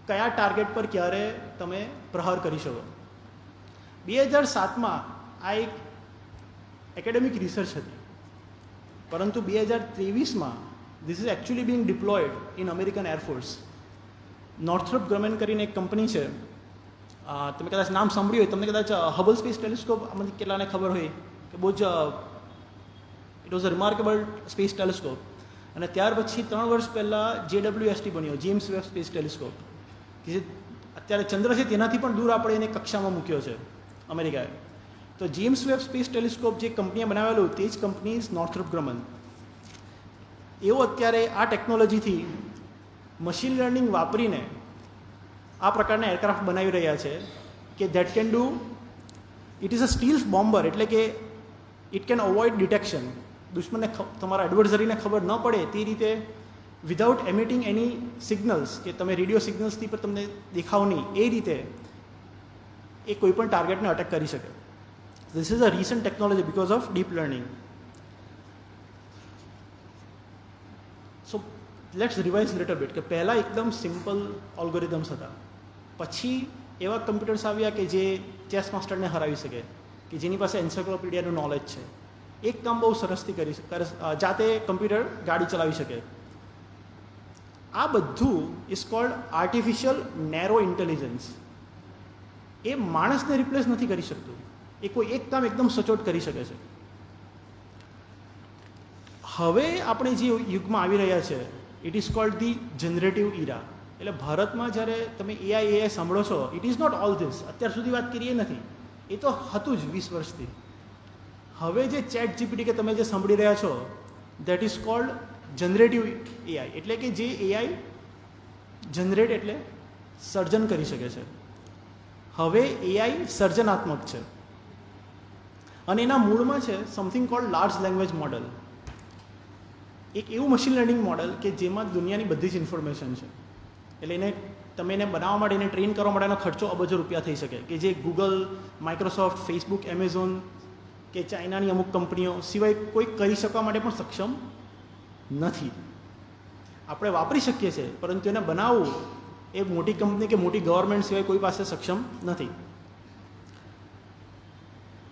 કયા ટાર્ગેટ પર ક્યારે તમે પ્રહાર કરી શકો. 2007માં આ એક એકેડેમિક રિસર્ચ હતી, પરંતુ 2023માં this is actually being deployed in American air force. Northrop Grumman કરીને એક કંપની છે, તમે કદાચ નામ સાંભળ્યું હોય, તમને કદાચ હબલ સ્પેસ ટેલિસ્કોપ આમાંથી કેટલાને ખબર હોય કે બહુ જ it was a remarkable space telescope. અને ત્યાર પછી 3 વર્ષ પહેલાં JWST બન્યો, જેમ્સ વેબ સ્પેસ ટેલિસ્કોપ, કે જે અત્યારે ચંદ્ર છે તેનાથી પણ દૂર આપણે એને કક્ષામાં મૂક્યો છે અમેરિકાએ. તો જેમ્સ વેબ સ્પેસ ટેલિસ્કોપ જે કંપનીએ બનાવેલું તે જ કંપની નોર્થ્રોપ ગ્રમન. એવો અત્યારે આ ટેકનોલોજીથી મશીન લર્નિંગ વાપરીને આ પ્રકારના એરક્રાફ્ટ બનાવી રહ્યા છે કે that can do, it is a stealth bomber, એટલે કે ઇટ કેન અવોઇડ ડિટેક્શન. દુશ્મનને તમારા એડવર્ઝરીને ખબર ન પડે તે રીતે વિધાઉટ એમિટિંગ એની સિગ્નલ્સ, કે તમે રેડિયો સિગ્નલ્સથી પણ તમને દેખાવ નહીં, એ રીતે એ કોઈ પણ ટાર્ગેટને અટેક કરી શકે. This is a recent technology because of deep learning. So let's revise little bit, કે પહેલાં એકદમ સિમ્પલ ઓલ્ગોરિધમ્સ હતા, પછી એવા કમ્પ્યુટર્સ આવ્યા કે જે ચેસ માસ્ટરને હરાવી શકે, કે જેની પાસે એન્સાઇક્લોપીડિયાનું નોલેજ છે. એક કામ બહુ સરસથી કરી જાતે કમ્પ્યુટર ગાડી ચલાવી શકે. આ બધું is called artificial narrow intelligence. એ માણસને રિપ્લેસ નથી કરી શકતું, એ કોઈ એક કામ એકદમ સચોટ કરી શકે છે. હવે આપણે જે યુગમાં આવી રહ્યા છે, it is called the generative era. એટલે ભારતમાં જ્યારે તમે એઆઈ સાંભળો છો, it is not all this. અત્યાર સુધી વાત કરીએ નથી, એ તો હતું જ 20 વર્ષથી. હવે જે ચેટ જીપીટી કે તમે જે સાંભળી રહ્યા છો, that is cold generative AI. એટલે કે જે એઆઈ જનરેટ એટલે સર્જન કરી શકે છે. હવે એઆઈ સર્જનાત્મક છે, અને એના મૂળમાં છે something cold large language model. એક એવું મશીન લર્નિંગ મોડલ કે જેમાં દુનિયાની બધી જ ઇન્ફોર્મેશન છે. એટલે એને તમે એને બનાવવા માટે, એને ટ્રેન કરવા માટેનો ખર્ચો અબજો રૂપિયા થઈ શકે, કે જે ગૂગલ, માઇક્રોસોફ્ટ, ફેસબુક, એમેઝોન કે ચાઇનાની અમુક કંપનીઓ સિવાય કોઈ કરી શકવા માટે પણ સક્ષમ નથી. આપણે વાપરી શકીએ છીએ, પરંતુ એને બનાવવું એ મોટી કંપની કે મોટી ગવર્મેન્ટ સિવાય કોઈ પાસે સક્ષમ નથી.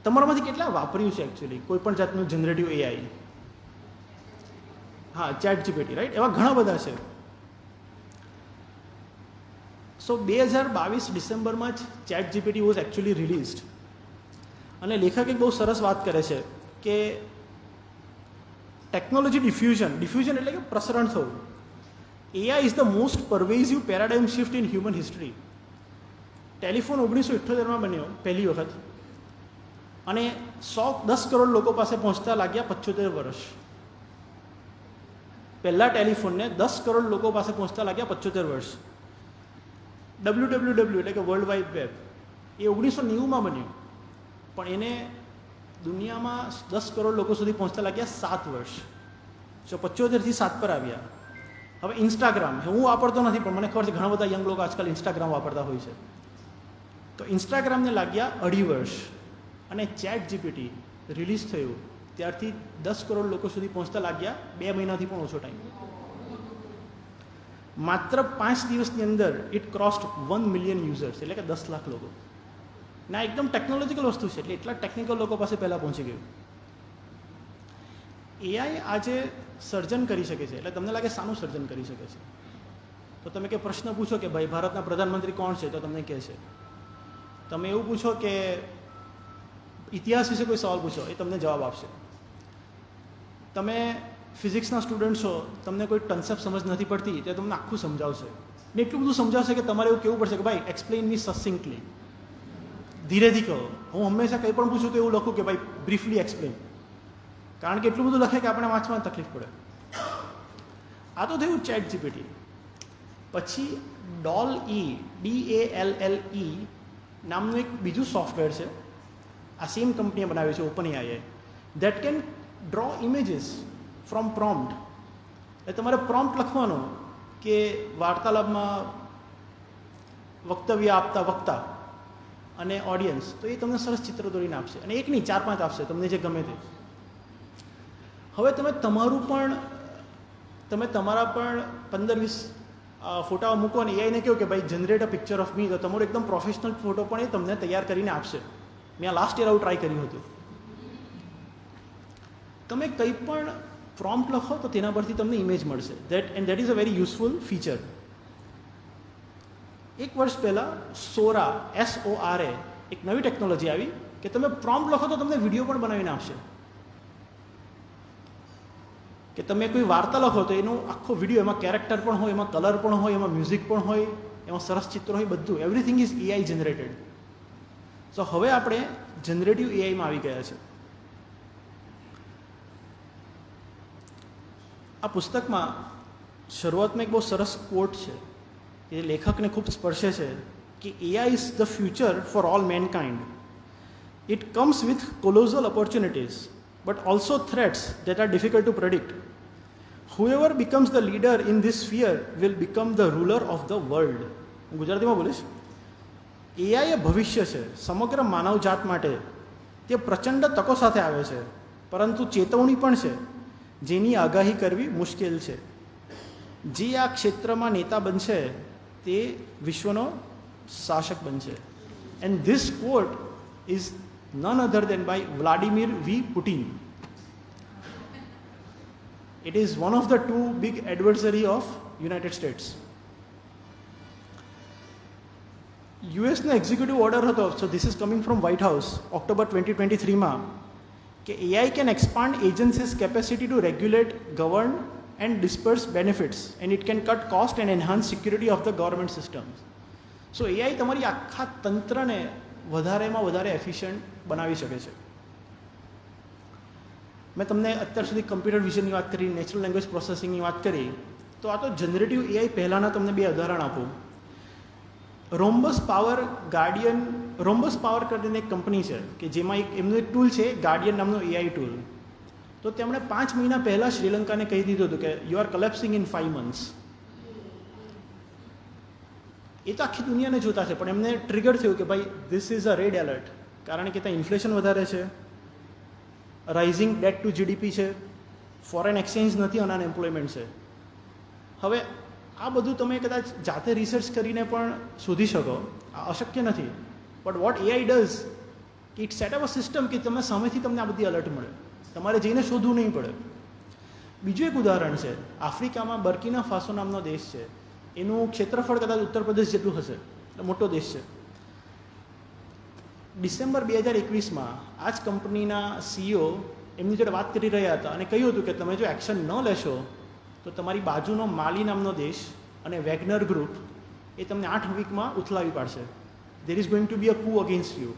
તમારામાંથી કેટલા વાપર્યું છે એકચ્યુઅલી કોઈ પણ જાતનું જનરેટિવ એઆઈ? હા, ચેટ જીપીટી, રાઈટ. એવા ઘણા બધા છે. સો 2022 ડિસેમ્બરમાં જ chat GPT was actually released. અને લેખક એક બહુ સરસ વાત કરે છે કે ટેકનોલોજી ડિફ્યુઝન એટલે કે પ્રસરણ થવું. AI is the most pervasive paradigm shift in human history. Telephone 1978માં બન્યો પહેલી વખત, અને 10 કરોડ લોકો પાસે પહોંચતા લાગ્યા 75 વર્ષ. પહેલા ટેલિફોનને 10 કરોડ લોકો પાસે પહોંચતા લાગ્યા 75 વર્ષ. WWW એટલે કે વર્લ્ડ વાઇડ વેબ એ 1990માં બન્યું, પણ એને દુનિયામાં 10 કરોડ લોકો સુધી પહોંચતા લાગ્યા 7 વર્ષ. સો 75થી 7 પર આવ્યા. હવે ઇન્સ્ટાગ્રામ, હું વાપરતો નથી, પણ મને ખબર છે ઘણા બધા યંગ લોકો આજકાલ ઇન્સ્ટાગ્રામ વાપરતા હોય છે. તો ઇન્સ્ટાગ્રામને લાગ્યા 2.5 વર્ષ. અને ચેટ જીપીટી રિલીઝ થયું ત્યારથી 10 કરોડ લોકો સુધી પહોંચતા લાગ્યા 2 મહિનાથી પણ ઓછો ટાઈમ. માત્ર 5 દિવસની અંદર ઇટ ક્રોસ્ડ 1 મિલિયન યુઝર્સ, એટલે કે 10 લાખ લોકો. ના, એકદમ ટેકનોલોજીકલ વસ્તુ છે, એટલે એટલા ટેકનિકલ લોકો પાસે પહેલાં પહોંચી ગયું. એઆઈ આજે સર્જન કરી શકે છે, એટલે તમને લાગે શાનું સર્જન કરી શકે છે? તો તમે કે પ્રશ્ન પૂછો કે ભાઈ ભારતના પ્રધાનમંત્રી કોણ છે, તો તમને કહે છે. તમે એવું પૂછો કે ઇતિહાસ વિશે કોઈ સવાલ પૂછો, એ તમને જવાબ આપશે. તમે ફિઝિક્સના સ્ટુડન્ટ છો, તમને કોઈ કન્સેપ્ટ સમજ નથી પડતી, તો તમને આખું સમજાવશે. ને એટલું બધું સમજાવશે કે તમારે એવું કહેવું પડશે કે ભાઈ એક્સપ્લેઇન મી સસિંકલી, ધીરેથી કહો. હું હંમેશા કંઈ પણ પૂછું તો એવું લખું કે ભાઈ બ્રીફલી એક્સપ્લેન, કારણ કે એટલું બધું લખે કે આપણે વાંચવામાં તકલીફ પડે. આ તો થયું ચેટ જીપીટી. પછી DALL-E નામનું એક બીજું સોફ્ટવેર છે, આ સેમ કંપનીએ બનાવ્યું છે, open AIA, that can draw images from prompt. એટલે તમારે પ્રોમ્પ્ટ લખવાનો કે વાર્તાલાપમાં વક્તવ્ય આપતા વક્તા અને ઓડિયન્સ, તો એ તમને સરસ ચિત્ર દોરીને આપશે. અને એક નહીં 4-5 આપશે, તમને જે ગમે તે. હવે તમે તમારા પણ 15-20 ફોટા મૂકો અને એઆઈને કહો કે ભાઈ generate a picture of me, તો તમારો એકદમ પ્રોફેશનલ ફોટો પણ એ તમને તૈયાર કરીને આપશે. મેં લાસ્ટ યર આવું ટ્રાય કર્યું હતું. તમે કંઈ પણ પ્રોમ્પ્ટ લખો તો તેના પરથી તમને ઇમેજ મળશે. That is a very useful feature. એક વર્ષ પહેલાં સોરા SORA એક નવી ટેકનોલોજી આવી કે તમે પ્રોમ્પ્ટ લખો તો તમને વિડીયો પણ બનાવીને આપશે. કે તમે કોઈ વાર્તા લખો તો એનો આખો વિડીયો, એમાં કેરેક્ટર પણ હોય, એમાં કલર પણ હોય, એમાં મ્યુઝિક પણ હોય, એમાં સરસ ચિત્ર હોય, બધું એવરીથિંગ ઇઝ એઆઈ જનરેટેડ. સો હવે આપણે જનરેટિવ એઆઈમાં આવી ગયા છે. આ પુસ્તકમાં શરૂઆતમાં એક બહુ સરસ કોટ છે, એ લેખકને ખૂબ સ્પર્શે છે કે AI is the future for all mankind. It comes with colossal opportunities but also threats that are difficult to predict. whoever becomes the leader in this sphere will become the ruler of the world. હું ગુજરાતીમાં બોલીશ. AI એ ભવિષ્ય છે સમગ્ર માનવજાત માટે. તે પ્રચંડ તકો સાથે આવે છે, પરંતુ ચેતવણી પણ છે જેની આગાહી કરવી મુશ્કેલ છે. જે આ ક્ષેત્રમાં નેતા બનશે તે વિશ્વનો શાસક બનશે. And this quote is none other than by Vladimir V. Putin. It is one of the two big adversary of United States. US નો એક્ઝિક્યુટિવ ઓર્ડર હતો, so this is coming from White House, October 2023 માં, કે AI can expand agencies' capacity to regulate, govern and disperse benefits, and it can cut cost and enhance security of the government systems. So AI તમારી આખા તંત્રને વધારેમાં વધારે efficient બનાવી શકે છે. મેં તમને અત્યાર સુધી કમ્પ્યુટર વિઝનની વાત કરી, નેચરલ લેંગ્વેજ પ્રોસેસિંગની વાત કરી, તો આ તો જનરેટિવ એઆઈ પહેલાંના તમને બે ઉદાહરણ આપું. રોમ્બસ પાવર કરીને એક કંપની છે કે જેમાં એક એમનું એક ટૂલ છે ગાર્ડિયન નામનો એઆઈ ટૂલ. તો તેમણે 5 મહિના પહેલાં શ્રીલંકાને કહી દીધું હતું કે યુ આર કલેપ્સિંગ ઇન 5 months. એ તો આખી દુનિયાને જોતા છે, પણ એમને ટ્રિગર થયું કે ભાઈ this is a red alert, કારણ કે ત્યાં ઇન્ફ્લેશન વધારે છે, રાઇઝિંગ ડેટ ટુ જીડીપી છે, ફોરેન એક્સચેન્જ નથી અને અનએમ્પ્લોયમેન્ટ છે. હવે આ બધું તમે કદાચ જાતે રિસર્ચ કરીને પણ શોધી શકો, આ અશક્ય નથી. But what AI does, it set up a system કે તમે સામેથી તમને આ બધી અલર્ટ મળે, તમારે જઈને શોધવું નહીં પડે. બીજું એક ઉદાહરણ છે, આફ્રિકામાં બર્કિના ફાસો નામનો દેશ છે. એનું ક્ષેત્રફળ કદાચ ઉત્તર પ્રદેશ જેટલું હશે, મોટો દેશ છે. ડિસેમ્બર 2021માં આ જ કંપનીના CEO એમની જોડે વાત કરી રહ્યા હતા અને કહ્યું હતું કે તમે જો એક્શન ન લેશો તો તમારી બાજુનો માલી નામનો દેશ અને વેગનર ગ્રુપ એ તમને 8 વીકમાં ઉથલાવી પાડશે. There is going to be a coup against you.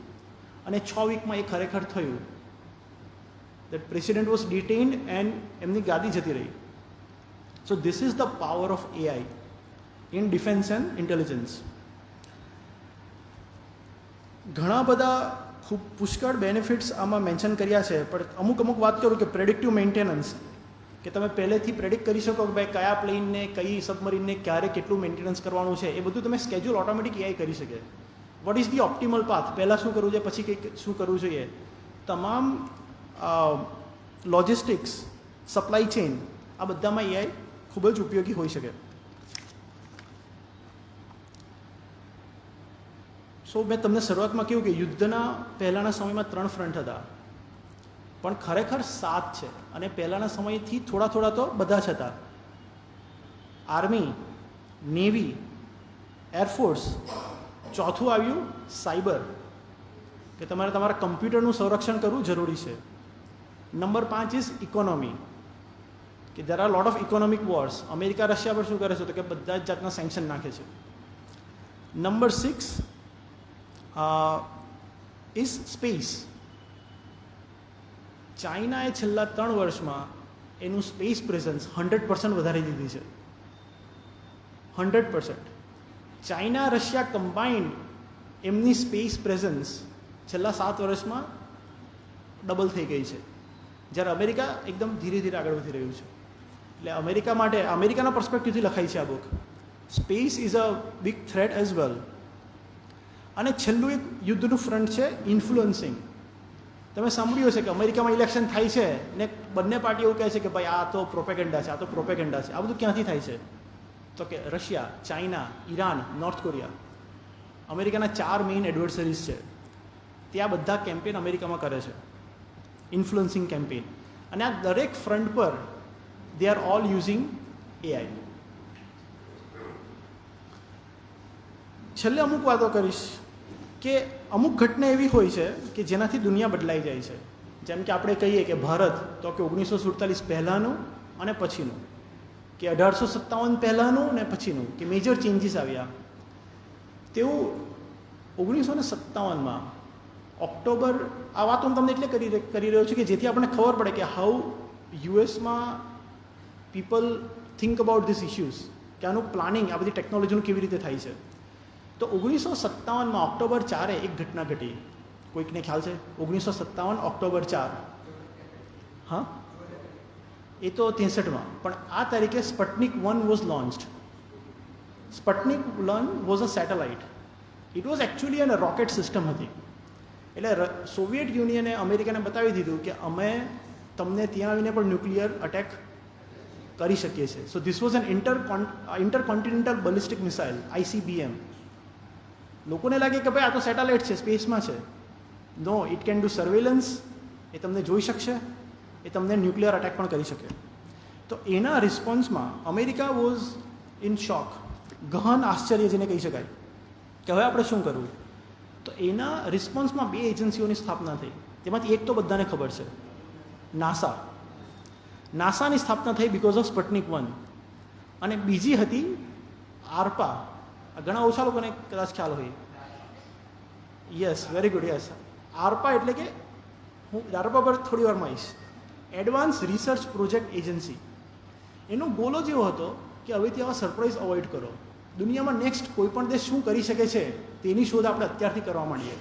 અને 6 વીકમાં એ ખરેખર થયું. That president was detained and એમની ગાદી જતી રહી. So this is the power of AI in defence and intelligence. ઘણા બધા ખૂબ પુષ્કળ બેનિફિટ્સ આમાં મેન્શન કર્યા છે, પણ અમુક વાત કરું કે પ્રેડિક્ટિવ મેન્ટેનન્સ, કે તમે પહેલેથી પ્રેડિક્ટ કરી શકો કે ભાઈ કયા પ્લેનને કઈ સબમરીનને ક્યારે કેટલું મેન્ટેનન્સ કરવાનું છે, એ બધું તમે સ્કેડ્યુલ ઓટોમેટિક એઆઈ કરી શકે. What is the optimal path, પહેલાં શું કરવું જોઈએ, પછી કંઈક શું કરવું જોઈએ, તમામ લોજિસ્ટિક્સ, સપ્લાય ચેઇન, આ બધામાં એઆઈ ખૂબ જ ઉપયોગી હોઈ શકે. સો મેં તમને શરૂઆતમાં કહ્યું કે યુદ્ધના પહેલાંના સમયમાં 3 ફ્રન્ટ હતા, પણ ખરેખર 7 છે, અને પહેલાંના સમયથી થોડા તો બધા જ હતા. આર્મી, નેવી, એરફોર્સ, ચોથું આવ્યું સાયબર, કે તમારે તમારા કમ્પ્યુટરનું સંરક્ષણ કરવું જરૂરી છે. નંબર 5 ઇઝ ઇકોનોમી, કે there are lot of economic wars. America Russia પર શું કરે છે તો કે બધા જ જાતના સેન્ક્શન નાખે છે. Number 6 is space. ચાઇનાએ છેલ્લા 3 વર્ષમાં એનું સ્પેસ પ્રેઝન્સ 100% વધારી દીધી છે. 100%. ચાઇના રશિયા કમ્બાઇન્ડ એમની સ્પેસ પ્રેઝન્સ છેલ્લા 7 વર્ષમાં ડબલ થઈ ગઈ છે, જ્યારે અમેરિકા એકદમ ધીરે ધીરે આગળ વધી રહ્યું છે. એટલે અમેરિકા માટે, અમેરિકાના પર્સપેક્ટિવથી લખાઈ છે આ book. Space is a big threat as well. અને છેલ્લું એક યુદ્ધનું ફ્રન્ટ છે ઇન્ફ્લુઅન્સિંગ. તમે સાંભળ્યું હશે કે અમેરિકામાં ઇલેક્શન થાય છે ને બંને પાર્ટી એવું કહે છે કે ભાઈ આ તો પ્રોપેગેન્ડા છે, આ તો પ્રોપેગેન્ડા છે. આ બધું ક્યાંથી થાય છે તો કે Russia, China, Iran, north Korea, અમેરિકાના 4 મેઇન એડવર્સરીઝ છે. ત્યાં બધા કેમ્પેન અમેરિકામાં કરે છે, ઇન્ફ્લુઅન્સિંગ કેમ્પેન. અને આ દરેક ફ્રન્ટ પર they are all using AI. છેલ્લે અમુક વાતો કરીશ કે અમુક ઘટના એવી હોય છે કે જેનાથી દુનિયા બદલાઈ જાય છે. જેમ કે આપણે કહીએ કે ભારત તો કે 1947 પહેલાંનું અને પછીનું, કે 1857 પહેલાંનું અને પછીનું, કે મેજર ચેન્જીસ આવ્યા. તેવું 1957માં ઓક્ટોબર, આ વાતો હું તમને એટલે કરી રહ્યો છું કે જેથી આપણને ખબર પડે કે હાઉ યુએસમાં people think about this issues, કે આનું પ્લાનિંગ આ બધી ટેકનોલોજીનું કેવી રીતે થાય છે. તો 1957માં ઓક્ટોબર 4 એક ઘટના ઘટી. કોઈકને ખ્યાલ છે? 1957 ઓક્ટોબર 4. હા, એ તો 63માં, પણ આ તારીખે Sputnik 1 was launched. Sputnik 1 was a satellite. It was actually an rocket system હતી. એટલે સોવિયત યુનિયને અમેરિકાને બતાવી દીધું કે અમે તમને ત્યાં આવીને પણ ન્યુક્લિયર અટેક કરી શકીએ છીએ. સો this was an intercontinental ballistic missile, ICBM. લોકોને લાગે કે ભાઈ આ તો સેટેલાઇટ છે, સ્પેસમાં છે. નો, ઇટ કેન ડુ સર્વેલન્સ, એ તમને જોઈ શકશે, એ તમને ન્યુક્લિયર અટેક પણ કરી શકે. તો એના રિસ્પોન્સમાં અમેરિકા વોઝ ઇન શોક, ગહન આશ્ચર્ય જેને કહી શકાય કે હવે આપણે શું કરવું. તો એના રિસ્પોન્સમાં 2 એજન્સીઓની સ્થાપના થઈ. તેમાંથી એક તો બધાને ખબર છે, નાસા. નાસાની સ્થાપના થઈ બિકોઝ ઓફ સ્પટનિક 1. અને બીજી હતી આરપા. ઘણા ઓછા લોકોને કદાચ ખ્યાલ હોય. Yes, very good. યસ, આરપા એટલે કે હું આરપા પર થોડી વારમાં આવીશ. Advance research project agency. એનો ગોલ જ એવો હતો કે હવેથી આવા સરપ્રાઇઝ અવોઇડ કરો. દુનિયામાં નેક્સ્ટ કોઈ પણ દેશ શું કરી શકે છે તેની શોધ આપણે અત્યારથી કરવા માંડીએ.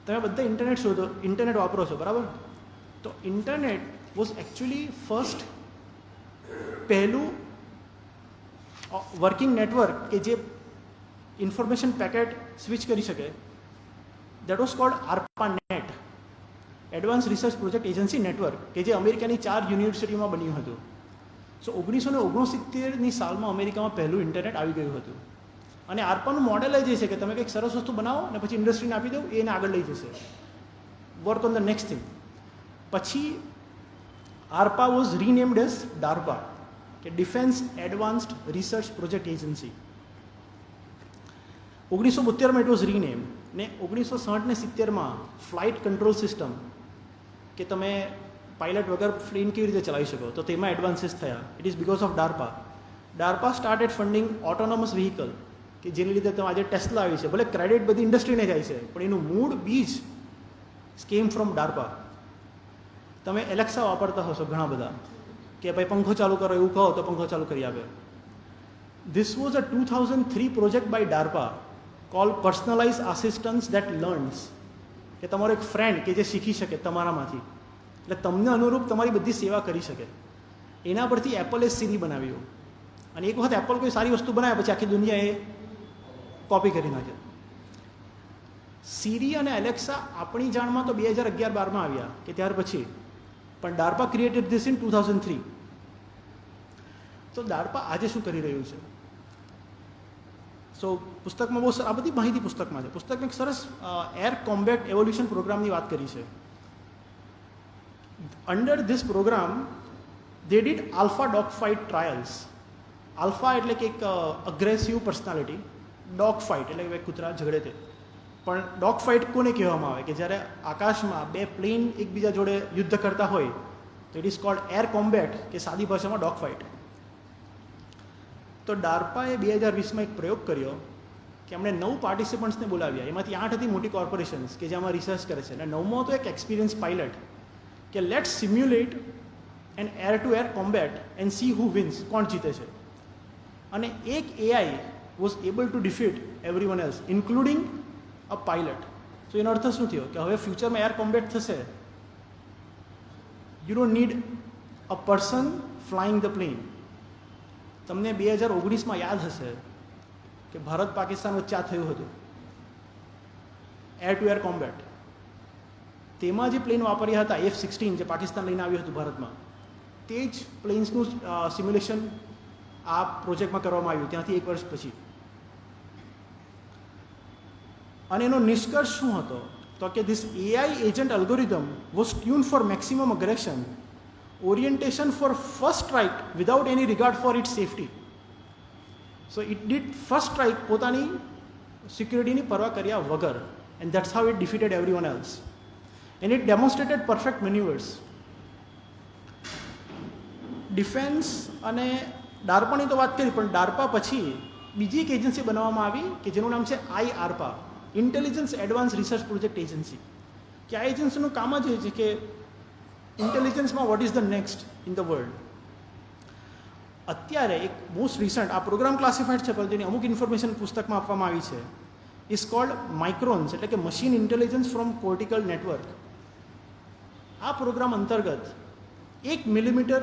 તમે બધા ઇન્ટરનેટ વાપરો છો, બરાબર? તો ઇન્ટરનેટ વોઝ એકચ્યુઅલી પહેલું વર્કિંગ નેટવર્ક કે જે ઇન્ફોર્મેશન પેકેટ સ્વિચ કરી શકે. That was cold ARPANET, advance research project agency network, કે જે અમેરિકાની 4 યુનિવર્સિટીમાં બન્યું હતું. સો 1969ની સાલમાં અમેરિકામાં પહેલું ઇન્ટરનેટ આવી ગયું હતું. અને આરપાનું મોડેલ જ એ છે કે તમે કંઈક સરસ વસ્તુ બનાવો અને પછી ઇન્ડસ્ટ્રીને આપી દો, એને આગળ લઈ જશે. Work on the next thing. પછી ARPA was renamed as DARPA, કે defence advanced research project agency. 1972માં ઇટ વોઝ રીનેમ. ને 1960 ને 70માં ફ્લાઇટ કંટ્રોલ સિસ્ટમ, કે તમે પાયલટ વગર પ્લેન કેવી રીતે ચલાવી શકો, તો તેમાં એડવાન્સીસ થયા. It is because of DARPA. DARPA started funding autonomous vehicle, કે જેની લીધે તમે આજે ટેસ્લા આવી છે. ભલે ક્રેડિટ બધી ઇન્ડસ્ટ્રીને જાય છે, પણ એનું મૂળ બીજ કેમ ફ્રોમ DARPA. તમે એલેક્સા વાપરતા હશો ઘણા બધા, કે ભાઈ પંખો ચાલુ કરો એવું કહો તો પંખો ચાલુ કરી આપે. This was a 2003 project by DARPA called personalise assistance that learns, કે તમારો એક ફ્રેન્ડ કે જે શીખી શકે તમારામાંથી, એટલે તમને અનુરૂપ તમારી બધી સેવા કરી શકે. એના પરથી એપલે સીરી બનાવ્યું. અને એક વખત એપલ કોઈ સારી વસ્તુ બનાવે પછી આખી દુનિયા એ કોપી કરી નાખે. સીરી અને એલેક્સા આપણી જાણમાં તો 2011-12માં આવ્યા કે ત્યાર પછી, પણ DARPA ક્રિએટેડ ધીસ ઇન 2003. તો DARPA આજે શું કરી રહ્યું છે? સો પુસ્તકમાં બહુ આ બધી માહિતી પુસ્તકમાં છે. પુસ્તકમાં એક સરસ એર કોમ્બેટ એવોલ્યુશન પ્રોગ્રામની વાત કરી છે. Under this programme they did alpha dog fight trials. Alpha એટલે કે એક અગ્રેસિવ પર્સનાલિટી, ડોગ ફાઇટ એટલે કે કૂતરા ઝઘડે તે. પણ ડોગ ફાઇટ કોને કહેવામાં આવે? કે જ્યારે આકાશમાં 2 પ્લેન એકબીજા જોડે યુદ્ધ કરતા હોય તો it is cold air combat, કે સાદી ભાષામાં ડોગ ફાઇટ. તો DARPAએ 2020માં એક પ્રયોગ કર્યો કે એમણે 9 પાર્ટિસિપન્ટ્સને બોલાવ્યા. એમાંથી 8 હતી મોટી કોર્પોરેશન્સ કે જેમાં રિસર્ચ કરે છે, અને 9મો હતો એક એક્સપિરિયન્સ પાયલટ, કે let's simulate an air to air combat and see who wins, કોણ જીતે છે. અને એક AI was able to defeat everyone else including a pilot. તો એનો અર્થ શું થયો? કે હવે ફ્યુચરમાં એર કોમ્બેટ થશે, you don't need a person flying the plane. તમને 2019માં યાદ હશે કે ભારત પાકિસ્તાન વચ્ચે આ થયું હતું, એર ટુ એર કોમ્બેટ. તેમાં જે પ્લેન વાપર્યા હતા F-16, જે પાકિસ્તાન લઈને આવ્યું હતું ભારતમાં, તે જ પ્લેન્સનું સિમ્યુલેશન આ પ્રોજેક્ટમાં કરવામાં આવ્યું ત્યાંથી 1 વર્ષ પછી. અને એનો નિષ્કર્ષ શું હતો? તો કે this AI agent algorithm was tune four maximum અગ્રેશન, orientation for first strike without any regard for its safety. So it did first strike પોતાની સિક્યુરિટીની પરવા કર્યા વગર, and that's how it defeated everyone else. And it demonstrated perfect maneuvers. Defence અને DARPAની તો વાત કરી, પણ DARPA પછી બીજી એક એજન્સી બનાવવામાં આવી કે જેનું નામ છે IARPA, intelligence advance research project agency. કે આ એજન્સીનું કામ જ એ છે કે ઇન્ટેલિજન્સમાં what is the next in the world. અત્યારે એક મોસ્ટ રિસન્ટ આ પ્રોગ્રામ ક્લાસિફાઈડ છે, પરંતુ એની અમુક ઇન્ફોર્મેશન પુસ્તકમાં આપવામાં આવી છે. ઇઝ કોલ્ડ માઇક્રોન્સ, એટલે કે machine intelligence from cortical network. આ પ્રોગ્રામ અંતર્ગત 1 મિલીમીટર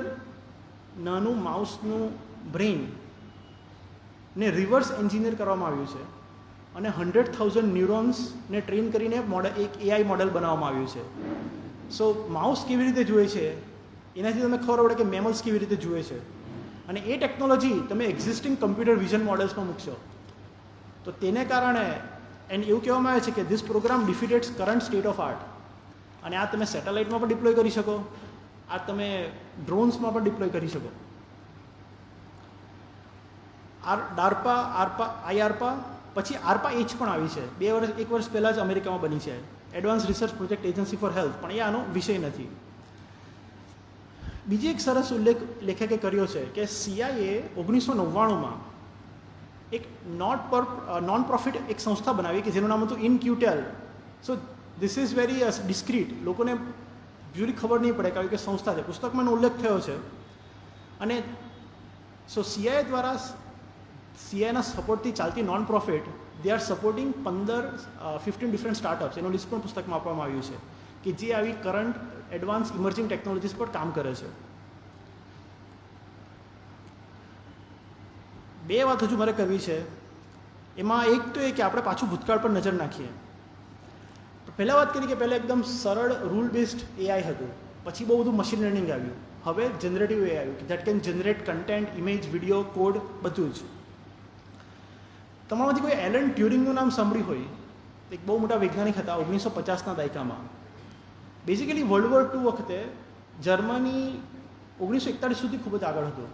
નાનું માઉસનું બ્રેઇન ને રિવર્સ એન્જિનિયર કરવામાં આવ્યું છે અને 100,000 ન્યુરોન્સને ટ્રેન કરીને એક AI મોડેલ બનાવવામાં આવ્યું છે. સો માઉસ કેવી રીતે જુએ છે એનાથી તમને ખબર પડે કે મેમલ્સ કેવી રીતે જુએ છે, અને એ ટેકનોલોજી તમે એક્ઝિસ્ટિંગ કમ્પ્યુટર વિઝન મોડલ્સમાં મૂકશો તો તેને કારણે એવું કહેવામાં આવે છે કે this programme defeats current state of art. અને આ તમે સેટેલાઇટમાં પણ ડિપ્લોય કરી શકો, આ તમે ડ્રોન્સમાં પણ ડિપ્લોય કરી શકો. આરપા પછી ARPA-H પણ આવી છે, 1 વર્ષ પહેલાં જ અમેરિકામાં બની છે, advance research project agency for health, પણ એ આનો વિષય નથી. બીજી એક સરસ ઉલ્લેખ લેખકે કર્યો છે કે CIA 1999માં એક નોન પ્રોફિટ એક સંસ્થા બનાવી કે જેનું નામ હતું In-Q-Tel. So this is very discreet, લોકોને યુઝલી ખબર નહીં પડે કે આવી સંસ્થા છે. પુસ્તકમાં એનો ઉલ્લેખ થયો છે. અને સો CIA દ્વારા CIના સપોર્ટથી ચાલતી non profit they are supporting 15 different startups, એનું લિસ્ટ પણ પુસ્તકમાં આપવામાં આવ્યું છે કે જે આવી કરંટ એડવાન્સ ઇમર્જિંગ ટેકનોલોજીસ પર કામ કરે છે. 2 વાત હજુ મારે કરવી છે. એમાં એક તો એ કે આપણે પાછું ભૂતકાળ પર નજર નાખીએ. પહેલાં વાત કરી કે પહેલાં એકદમ સરળ રૂલ બેઝડ AI હતું, પછી બહુ બધું મશીન લર્નિંગ આવ્યું, હવે જનરેટિવ AI આવ્યું that can generate content, image, video, code, બધું જ. તમારામાંથી કોઈ એલન ટ્યુરિંગનું નામ સાંભળ્યું હોય, એક બહુ મોટા વૈજ્ઞાનિક હતા 1950ના દાયકામાં. બેઝિકલી વર્લ્ડ વોર II વખતે જર્મની 1941 સુધી ખૂબ જ આગળ હતું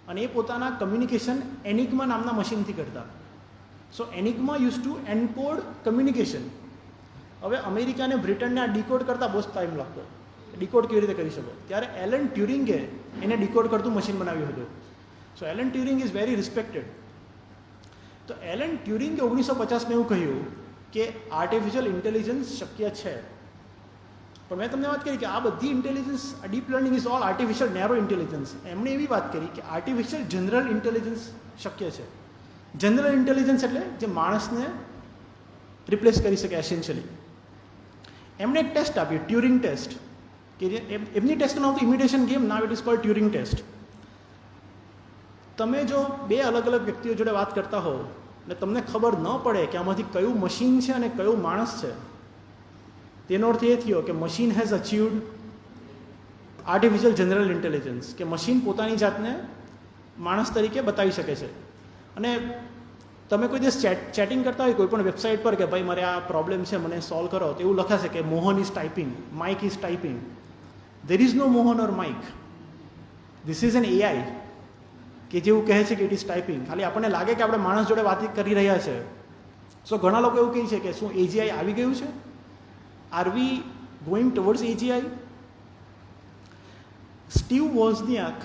અને એ પોતાના કમ્યુનિકેશન એનિગ્મા નામના મશીનથી કરતા. સો Enigma use to encode communication. હવે અમેરિકા અને બ્રિટનને આ ડીકોડ કરતાં બહુ ટાઈમ લાગતો, ડીકોડ કેવી રીતે કરી શકો. ત્યારે એલન ટ્યુરિંગે એને ડીકોડ કરતું મશીન બનાવ્યું હતું. So Alan Turing is very respected. તો એલન ટ્યુરિંગે 1950માં એવું કહ્યું કે આર્ટિફિશિયલ ઇન્ટેલિજન્સ શક્ય છે. પણ મેં તમને વાત કરી કે આ બધી intelligence, deep learning is all artificial narrow intelligence. એમણે એવી વાત કરી કે આર્ટિફિશિયલ જનરલ ઇન્ટેલિજન્સ શક્ય છે. જનરલ ઇન્ટેલિજન્સ એટલે જે માણસને રિપ્લેસ કરી શકે એસેન્શિયલી. એમણે એક ટેસ્ટ આપ્યું, ટ્યુરિંગ ટેસ્ટ, કે જે એમની ટેસ્ટનું નામ હતું imitation game, now it is called Turing test. તમે જો 2 અલગ અલગ વ્યક્તિઓ જોડે વાત કરતા હો ને તમને ખબર ન પડે કે આમાંથી કયું મશીન છે અને કયું માણસ છે, તેનો અર્થ એ થયો કે machine has અચીવડ artificial general intelligence, કે મશીન પોતાની જાતને માણસ તરીકે બતાવી શકે છે. અને તમે કોઈ દિવસ ચેટિંગ કરતા હોય કોઈ પણ વેબસાઇટ પર કે ભાઈ મારે આ પ્રોબ્લેમ છે મને સોલ્વ કરો, તો એવું લખાશે કે Mohan is typing, Mike is typing. There is no Mohan or Mike, this is an AI કે જેવું કહે છે કે ઇટ ઇઝ ટાઈપિંગ. ખાલી આપણને લાગે કે આપણે માણસ જોડે વાત કરી રહ્યા છે. સો ઘણા લોકો એવું કહે છે કે શું AGI આવી ગયું છે? Are we going towards AGI? Steve Wozniak,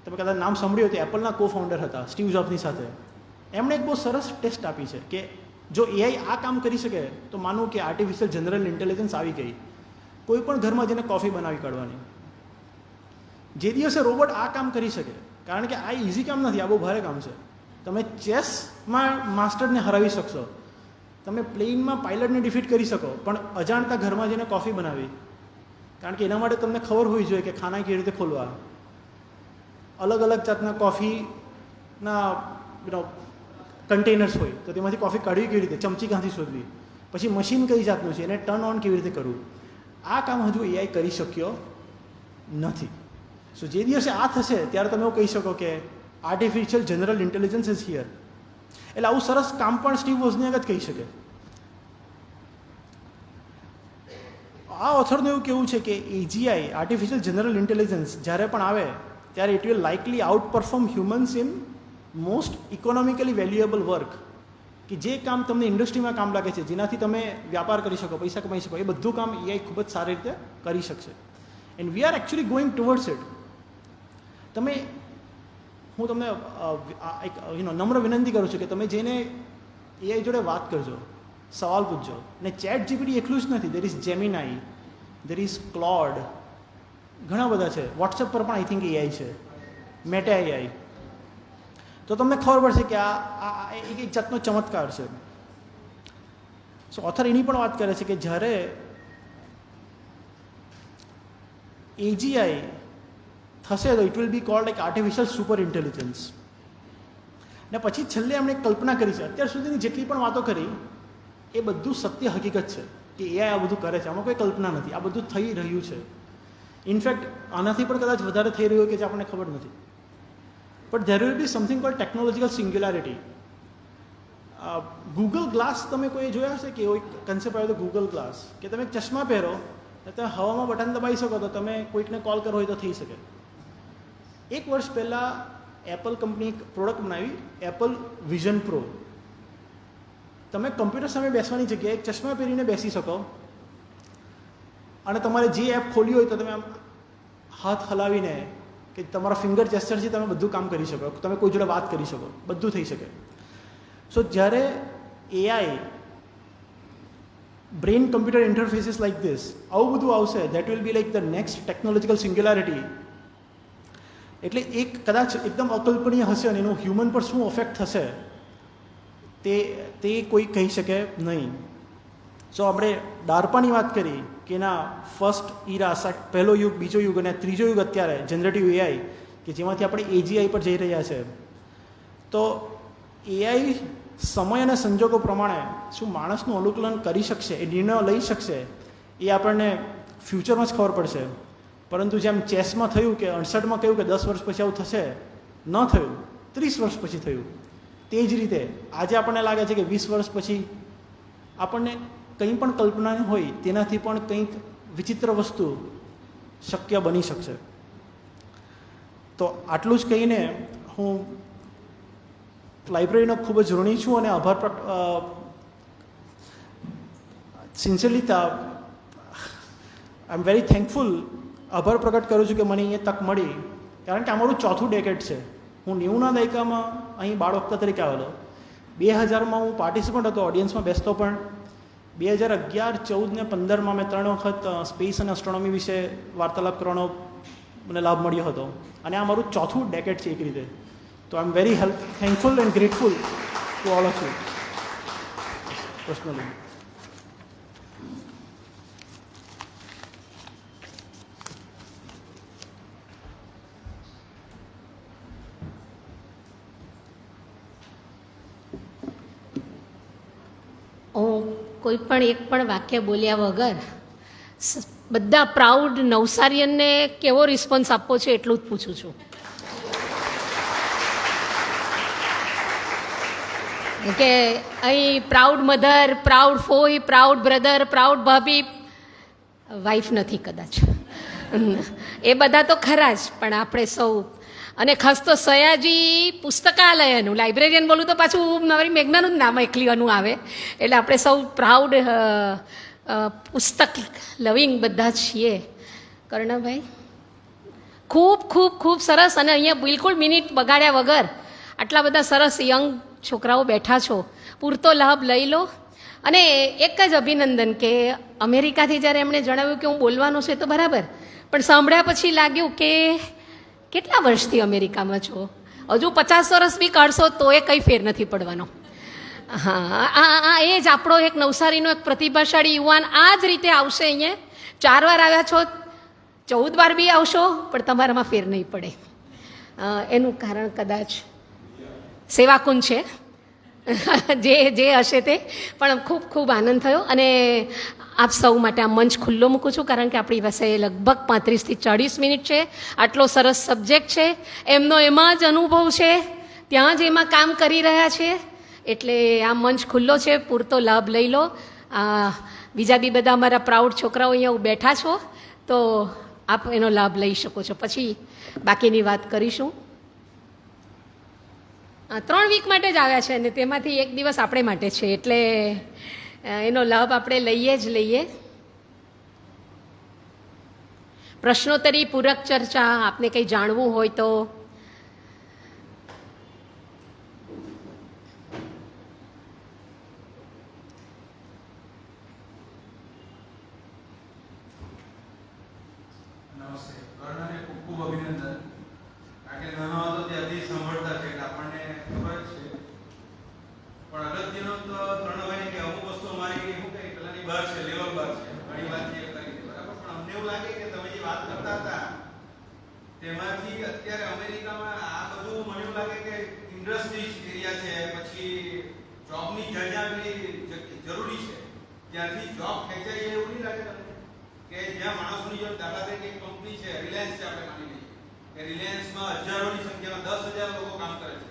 તમે કદાચ નામ સાંભળ્યું હતું, એપલના કો ફાઉન્ડર હતા સ્ટીવ જોબ્સની સાથે. એમણે એક બહુ સરસ ટેસ્ટ આપી છે કે જો AI આ કામ કરી શકે તો માનું કે આર્ટિફિશિયલ જનરલ ઇન્ટેલિજન્સ આવી ગઈ. કોઈ પણ ઘરમાં જેને કોફી બનાવી કાઢવાની, જે દિવસે રોબોટ આ કામ કરી શકે, કારણ કે આ ઇઝી કામ નથી, આ બહુ ભારે કામ છે. તમે ચેસમાં માસ્ટરને હરાવી શકશો, તમે પ્લેનમાં પાયલટને ડિફીટ કરી શકો, પણ અજાણતા ઘરમાં જઈને કોફી બનાવી, કારણ કે એના માટે તમને ખબર હોવી જોઈએ કે ખાના કેવી રીતે ખોલવા, અલગ અલગ જાતના કોફીના કન્ટેનર્સ હોય તો તેમાંથી કોફી કાઢવી કેવી રીતે, ચમચી ક્યાંથી શોધવી, પછી મશીન કઈ જાતનું છે, એને ટર્ન ઓન કેવી રીતે કરવું, આ કામ હજુ AI કરી શક્યો નથી. સો જે દિવસે આ થશે ત્યારે તમે એવું કહી શકો કે artificial general intelligence is here. એટલે આવું સરસ કામ પણ સ્ટીવ વોઝનિયાક જ કહી શકે. આ ઓથરનું એવું કહેવું છે કે AGI, આર્ટિફિશિયલ જનરલ ઇન્ટેલિજન્સ, જ્યારે પણ આવે ત્યારે it will likely out perform humans in most economically valuable work. કે જે કામ તમને ઇન્ડસ્ટ્રીમાં કામ લાગે છે, જેનાથી તમે વ્યાપાર કરી શકો, પૈસા કમાઈ શકો, એ બધું કામ AI ખૂબ જ સારી રીતે કરી શકશે. And we are actually going towards it. હું તમને એક નમ્ર વિનંતી કરું છું કે તમે જઈને AI જોડે વાત કરજો, સવાલ પૂછજો. ને ChatGPT એકલું જ નથી, there is Gemini, there is ક્લોડ, ઘણા બધા છે. વોટ્સએપ પર પણ આઈ થિંક AI છે, મેટા AI. તો તમને ખબર પડશે કે આ એક જાતનો ચમત્કાર છે. સો ઓથર એની પણ વાત કરે છે કે જ્યારે AGI થશે તો it will be cold like artificial super intelligence. ને પછી છેલ્લે એમણે કલ્પના કરી છે, અત્યાર સુધીની જેટલી પણ વાતો કરી એ બધું સત્ય હકીકત છે કે એઆઈ આ બધું કરે છે, આમાં કોઈ કલ્પના નથી, આ બધું થઈ રહ્યું છે. ઇનફેક્ટ આનાથી પણ કદાચ વધારે થઈ રહ્યું કે જે આપણને ખબર નથી. But there will be something cold technological singularity. Google glass તમે કોઈ જોયા હશે કે એવો કન્સેપ્ટ આવ્યો હતો ગૂગલ ગ્લાસ, કે તમે ચશ્મા પહેરો અને તમે હવામાં બટન દબાવી શકો તો તમે કોઈકને કોલ કરવો હોય તો થઈ શકે. 1 વર્ષ પહેલાં એપલ કંપની એક પ્રોડક્ટ બનાવી, એપલ વિઝન પ્રો. તમે કમ્પ્યુટર સામે બેસવાની જગ્યાએ ચશ્મા પહેરીને બેસી શકો અને તમારે જે એપ ખોલી હોય તો તમે આમ હાથ હલાવીને કે તમારા ફિંગર જેસ્ચરથી તમે બધું કામ કરી શકો, તમે કોઈ જોડે વાત કરી શકો, બધું થઈ શકે. સો જ્યારે AI brain computer interfaces like this આવું બધું આવશે, that will be like the next technological singularity. એટલે એક કદાચ એકદમ અકલ્પનીય હશે અને એનું હ્યુમન પર શું અફેક્ટ થશે તે કોઈ કહી શકે નહીં. સો આપણે ડાર્પાની વાત કરી કે એના ફર્સ્ટ ઇરા, પહેલો યુગ, બીજો યુગ અને ત્રીજો યુગ અત્યારે જનરેટિવ એઆઈ, કે જેમાંથી આપણે એજીઆઈ પર જઈ રહ્યા છે. તો એઆઈ સમય અને સંજોગો પ્રમાણે શું માણસનું અનુકૂલન કરી શકશે, એ નિર્ણયો લઈ શકશે, એ આપણને ફ્યુચરમાં જ ખબર પડશે. પરંતુ જેમ ચેસમાં થયું કે 68માં કહ્યું કે 10 વર્ષ પછી આવું થશે, ન થયું, 30 વર્ષ પછી થયું. તે જ રીતે આજે આપણને લાગે છે કે 20 વર્ષ પછી આપણને કંઈ પણ કલ્પના હોય તેનાથી પણ કંઈક વિચિત્ર વસ્તુ શક્ય બની શકશે. તો આટલું જ કહીને હું લાઇબ્રેરીનો ખૂબ જ ઋણી છું અને આભાર sincerely I am very thankful, આભાર પ્રકટ કરું છું કે મને અહીંયા તક મળી. કારણ કે આ મારું 4થું ડેકેડ છે. હું 90ના દાયકામાં અહીં બાળ વક્તા તરીકે આવેલો. 2000માં હું પાર્ટિસિપન્ટ હતો, ઓડિયન્સમાં બેસતો, પણ 2011, 14 ને 15માં મેં 3 વખત સ્પેસ અને એસ્ટ્રોનોમી વિશે વાર્તાલાપ કરવાનો મને લાભ મળ્યો હતો. અને આ મારું 4થું ડેકેડ છે એક રીતે. તો I am very thankful and grateful to all of you personally. હું કોઈ પણ એક પણ વાક્ય બોલ્યા વગર બધા પ્રાઉડ નવસારીયનને કેવો રિસ્પોન્સ આપવો છે એટલું જ પૂછું છું. કે અહીં પ્રાઉડ મધર, પ્રાઉડ ફોઈ, પ્રાઉડ બ્રધર, પ્રાઉડ ભાભી, વાઈફ નથી કદાચ, એ બધા તો ખરા જ, પણ આપણે સૌ, અને ખાસ તો સયાજી પુસ્તકાલયનું લાઇબ્રેરિયન બોલું તો પાછું મારી મેઘનાનું જ નામ એકલીવાનું આવે. એટલે આપણે સૌ પ્રાઉડ પુસ્તક લવિંગ બધા છીએ. કર્ણભાઈ ખૂબ ખૂબ ખૂબ સરસ. અને અહીંયા બિલકુલ મિનિટ બગાડ્યા વગર આટલા બધા સરસ યંગ છોકરાઓ બેઠા છો, પૂરતો લાભ લઈ લો. અને એક જ અભિનંદન કે અમેરિકાથી જ્યારે એમણે જણાવ્યું કે હું બોલવાનું છે તો બરાબર, પણ સાંભળ્યા પછી લાગ્યું કે કેટલા વર્ષથી અમેરિકામાં છો, હજુ 50 વર્ષ બી કાઢશો તો એ કંઈ ફેર નથી પડવાનો. હા, એ જ આપણો એક નવસારીનો એક પ્રતિભાશાળી યુવાન આ જ રીતે આવશે અહીંયા. 4 વાર આવ્યા છો, 14 વાર બી આવશો, પણ તમારામાં ફેર નહીં પડે. એનું કારણ કદાચ સેવાકુંજ છે, જે હશે તે. પણ ખૂબ ખૂબ આનંદ થયો. અને આપ સૌ માટે આ મંચ ખુલ્લો મૂકું છું, કારણ કે આપણી પાસે લગભગ 35 થી 40 મિનિટ છે. આટલો સરસ સબ્જેક્ટ છે, એમનો એમાં જ અનુભવ છે, ત્યાં જ એમાં કામ કરી રહ્યા છે. એટલે આ મંચ ખુલ્લો છે, પૂરતો લાભ લઈ લો. બીજા બી બધા અમારા પ્રાઉડ છોકરાઓ અહીંયા બેઠા છો, તો આપ એનો લાભ લઈ શકો છો. પછી બાકીની વાત કરીશું. 3 વીક માટે જ આવ્યા છે અને તેમાંથી 1 દિવસ આપણે માટે છે, એટલે એનો લાભ આપણે લઈએ જ લઈએ. પ્રશ્નોત્તરી, પૂરક ચર્ચા, આપને કંઈ જાણવું હોય તો તેમાંથી અત્યારે અમેરિકામાં આ બધું મને એવું લાગે કે ઇન્ડસ્ટ્રીઝ એરિયા છે, પછી જોબની જ્યાં જરૂરી છે ત્યાંથી જોબ ખેંચાય એવું નહીં લાગે તમને? કે જ્યાં માણસોની જોબ, દાખલા તરીકે એક કંપની છે રિલાયન્સ છે, આપણે માની લઈએ કે રિલાયન્સમાં હજારોની સંખ્યામાં 10,000 લોકો કામ કરે છે,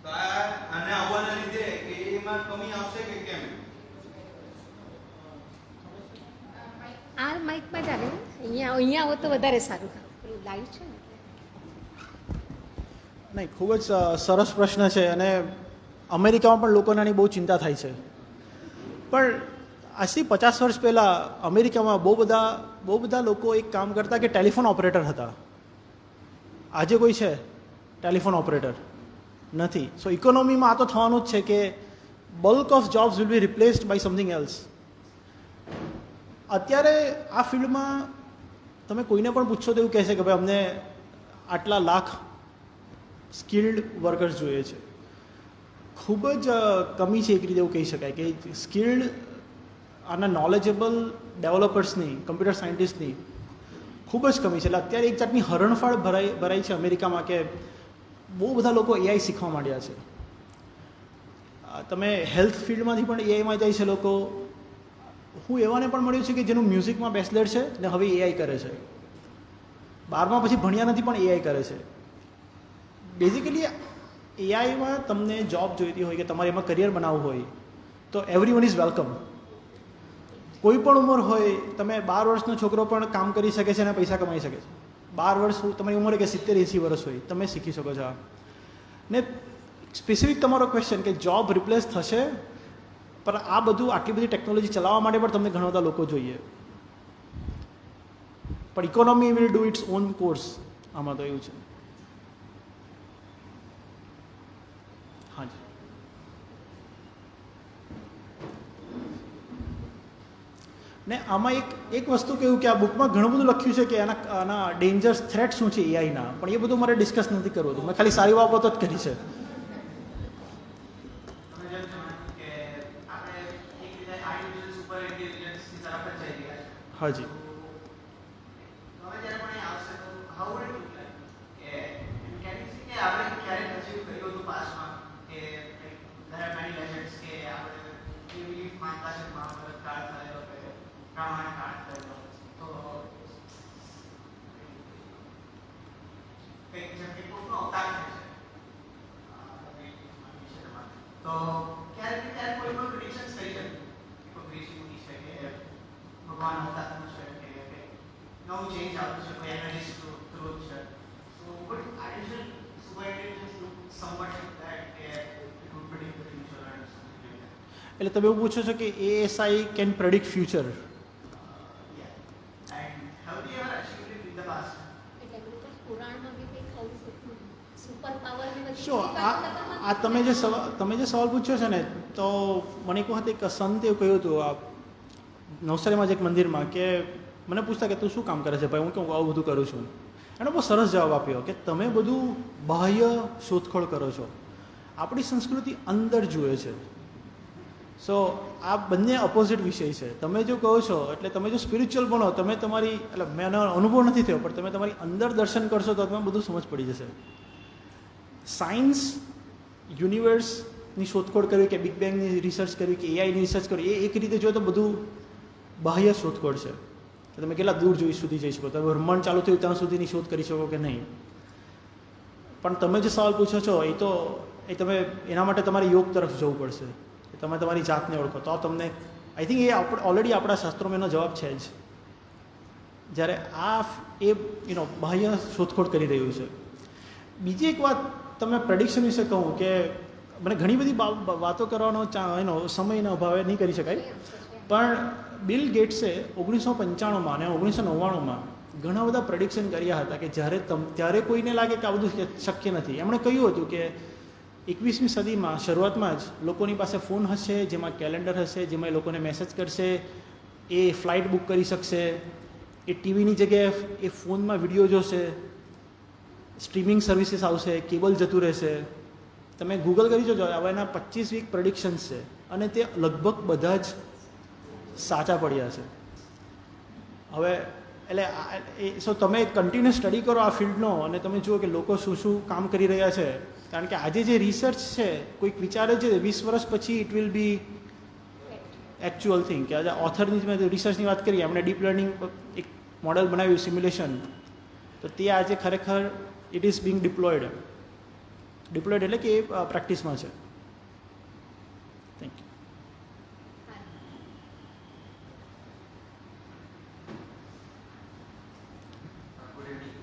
તો આને આવવાના લીધે કે એમાં કમી આવશે કે કેમ? આ માઇકમાં ચાલે ને? અહીંયા આવો તો વધારે સારું. પેલું લાઈવ છે ને. નહીં, ખૂબ જ સરસ પ્રશ્ન છે અને અમેરિકામાં પણ લોકોને આની બહુ ચિંતા થાય છે. પણ આજથી 50 વર્ષ પહેલાં અમેરિકામાં બહુ બધા લોકો એક કામ કરતા કે ટેલિફોન ઓપરેટર હતા. આજે કોઈ છે ટેલિફોન ઓપરેટર? નથી. સો ઇકોનોમીમાં આ તો થવાનું જ છે કે bulk of jobs will be replaced by something else. અત્યારે આ ફિલ્ડમાં તમે કોઈને પણ પૂછશો તો એવું કહેશે કે ભાઈ અમને આટલા લાખ સ્કિલ્ડ વર્કર્સ જોઈએ છે. ખૂબ જ કમી છે એક રીતે એવું કહી શકાય કે સ્કિલ્ડ આના નોલેજેબલ ડેવલપર્સની, કમ્પ્યુટર સાયન્ટિસ્ટની ખૂબ જ કમી છે. એટલે અત્યારે એક જાતની હરણફાળ ભરાઈ છે અમેરિકામાં કે બહુ બધા લોકો એઆઈ શીખવા માંડ્યા છે. તમે હેલ્થ ફિલ્ડમાંથી પણ એઆઈમાં જાય છે લોકો. હું એવાને પણ મળ્યું છે કે જેનું મ્યુઝિકમાં બેચલર છે ને હવે એઆઈ કરે છે. 12મા પછી ભણ્યા નથી પણ એઆઈ કરે છે. બેઝિકલી એઆઈમાં તમને જોબ જોઈતી હોય કે તમારે એમાં કરિયર બનાવવું હોય તો એવરીવન ઇઝ વેલકમ. કોઈ પણ ઉંમર હોય, તમે 12 વર્ષનો છોકરો પણ કામ કરી શકે છે અને પૈસા કમાઈ શકે છે. 12 વર્ષ તમારી ઉંમર કે 70-80 વર્ષ હોય, તમે શીખી શકો છો. ને સ્પેસિફિક તમારો ક્વેશ્ચન કે જોબ રિપ્લેસ થશે, પણ આ બધું આટલી બધી ટેકનોલોજી ચલાવવા માટે પણ તમને ઘણા બધા લોકો જોઈએ. પણ economy will do its own course. આમાં તો એવું છે. હાજી. ને આમાં એક વસ્તુ કહ્યું કે આ બુકમાં ઘણું બધું લખ્યું છે કે આના ડેન્જર્સ થ્રેટ શું છે એઆઈના, પણ એ બધું મારે ડિસ્કસ નથી કરવું હતું. મેં ખાલી સારી બાબતો જ કરી છે. હાજી. એટલે તમે એવું પૂછો છો કે એએસઆઈ કેન પ્રેડિક્ટ ફ્યુચર? શું આ તમે જે સવાલ પૂછ્યો છે ને, તો મને એક વખત એક સંત એવું કહ્યું હતું આ નવસારીમાં જ એક મંદિરમાં કે મને પૂછતા કે તું શું કામ કરે છે ભાઈ? હું કહું આવું બધું કરું છું. એનો બહુ સરસ જવાબ આપ્યો કે તમે બધું બાહ્ય શોધખોળ કરો છો, આપણી સંસ્કૃતિ અંદર જુએ છે. સો આ બંને અપોઝિટ વિષય છે. તમે જો કહો છો એટલે તમે જો સ્પિરિચ્યુઅલ બનો, તમે તમારી એટલે મેં અનુભવ નથી થયો પણ તમે તમારી અંદર દર્શન કરશો તો તમે બધું સમજ પડી જશે. સાયન્સ, યુનિવર્સની શોધખોળ કરવી કે બિગ બેંગની રિસર્ચ કરવી કે એઆઈની રિસર્ચ કરવી, એ એક રીતે જો તો બધું બાહ્ય શોધખોળ છે. તમે કેટલા દૂર સુધી જઈ શકો, તમે બ્રહ્માંડ ચાલુ થયું ત્યાં સુધીની શોધ કરી શકો કે નહીં. પણ તમે જે સવાલ પૂછો છો એ તમે એના માટે તમારે યોગ તરફ જવું પડશે. તમે તમારી જાતને ઓળખો તો તમને આઈ થિંક એ ઓલરેડી આપણા શાસ્ત્રોમાં એનો જવાબ છે જ. જ્યારે બાહ્ય શોધખોળ કરી રહ્યું છે. બીજી એક વાત તમે પ્રેડિક્શન વિશે કહું કે મને ઘણી બધી વાતો કરવાનો એનો સમયના અભાવે નહીં કરી શકાય, પણ બિલ ગેટ્સે 1995માં અને 1999માં ઘણા બધા પ્રેડિક્શન કર્યા હતા કે ત્યારે કોઈને લાગે કે આ બધું શક્ય નથી. એમણે કહ્યું હતું કે 21મી સદીમાં શરૂઆતમાં જ લોકોની પાસે ફોન હશે, જેમાં કેલેન્ડર હશે, જેમાં એ લોકોને મેસેજ કરશે, એ ફ્લાઇટ બુક કરી શકશે, એ ટીવીની જગ્યાએ એ ફોનમાં વિડીયો જોશે, સ્ટ્રીમિંગ સર્વિસીસ આવશે, કેબલ જતું રહેશે. તમે ગૂગલ કરી જોજો, હવે એના 25 વીક પ્રેડિક્શન્સ છે અને તે લગભગ બધા જ સાચા પડ્યા છે. હવે એટલે સો તમે કન્ટિન્યુઅસ સ્ટડી કરો આ ફિલ્ડનો અને તમે જુઓ કે લોકો શું શું કામ કરી રહ્યા છે, કારણ કે આજે જે રિસર્ચ છે કોઈક વિચારે છે 20 વર્ષ પછી it will be actual thing. કે આજે ઓથરની મેં રિસર્ચની વાત કરી, એમણે ડીપ લર્નિંગ એક મોડેલ બનાવ્યું સિમ્યુલેશન, તો તે આજે ખરેખર ઇટ ઇઝ બિંગ ડિપ્લોયડ એટલે કે એ પ્રેક્ટિસમાં છે. Thank you. Good evening.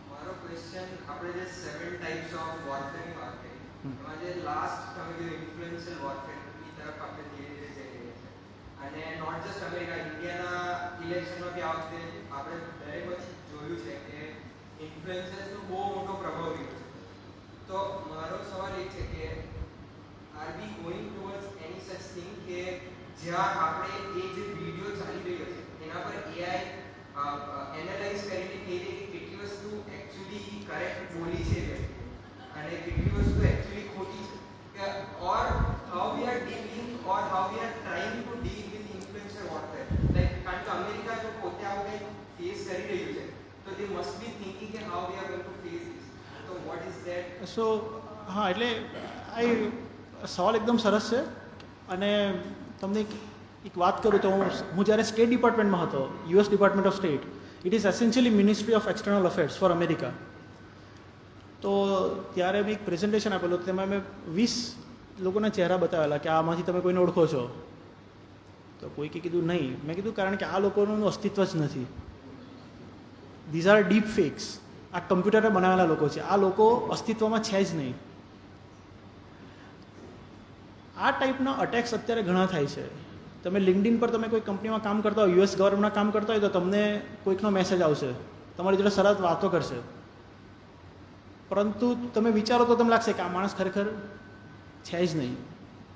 મારો ક્વેશ્ચન, આપણે જે 7 ટાઈપ્સ ઓફ વોરફેરની વાત કરી, એમાં જે લાસ્ટ તમે કીધું ઇન્ફ્લુએન્શિયલ વોરફેરની તરફ આપણે ધીરે ધીરે જઈ રહ્યા છે, અને નોટ જસ્ટ અમેરિકા, ઇન્ડિયાના ઇલેક્શનમાં બી આ વખતે આપણે દરેક વખત જોયું છે કે ઇન્ફ્લુએન્સર્સનો બહુ મોટો પ્રભાવ રહ્યો છે. તો મારો સવાલ એ છે કે are we going towards any such thing કે જ્યાં આપણે એ જે વિડીયો ચાલી રહ્યો છે એના પર એઆઈ એનાલાઇઝ કરીને કહી દે કે કેટલી વસ્તુ એકચ્યુઅલી કરેક્ટ બોલી છે અને કેટલી વસ્તુ એકચ્યુઅલી ખોટી છે, or how we are dealing or how we are trying to deal with influencer warfare. Like કારણ કે અમેરિકા જો પોતે આવું કંઈક ફેસ કરી રહ્યું છે તો દે મસ્ટ બી થિંકિંગ કે how we are going to face this. તો વોટ ઇઝ ધેટ? સો હા, એટલે સવાલ એકદમ સરસ છે. અને તમને એક વાત કરું તો હું જ્યારે સ્ટેટ ડિપાર્ટમેન્ટમાં હતો, US department of state, it is essentially ministry of external affairs for America. તો ત્યારે મેં એક પ્રેઝન્ટેશન આપેલું, તેમાં મેં 20 લોકોના ચહેરા બતાવેલા કે આમાંથી તમે કોઈને ઓળખો છો? તો કોઈકે કીધું નહીં. મેં કીધું કારણ કે આ લોકોનું અસ્તિત્વ જ નથી. These are deep fax. આ કમ્પ્યુટરે બનાવેલા લોકો છે, આ લોકો અસ્તિત્વમાં છે જ નહીં. આ ટાઈપના અટેક્સ અત્યારે ઘણા થાય છે. તમે લિંક્ડઇન પર તમે કોઈ કંપનીમાં કામ કરતા હોય, યુએસ ગવર્મેન્ટમાં કામ કરતા હોય, તો તમને કોઈકનો મેસેજ આવશે, તમારી જોડે સરસ વાતો કરશે, પરંતુ તમે વિચારો તો તમને લાગશે કે આ માણસ ખરેખર છે જ નહીં.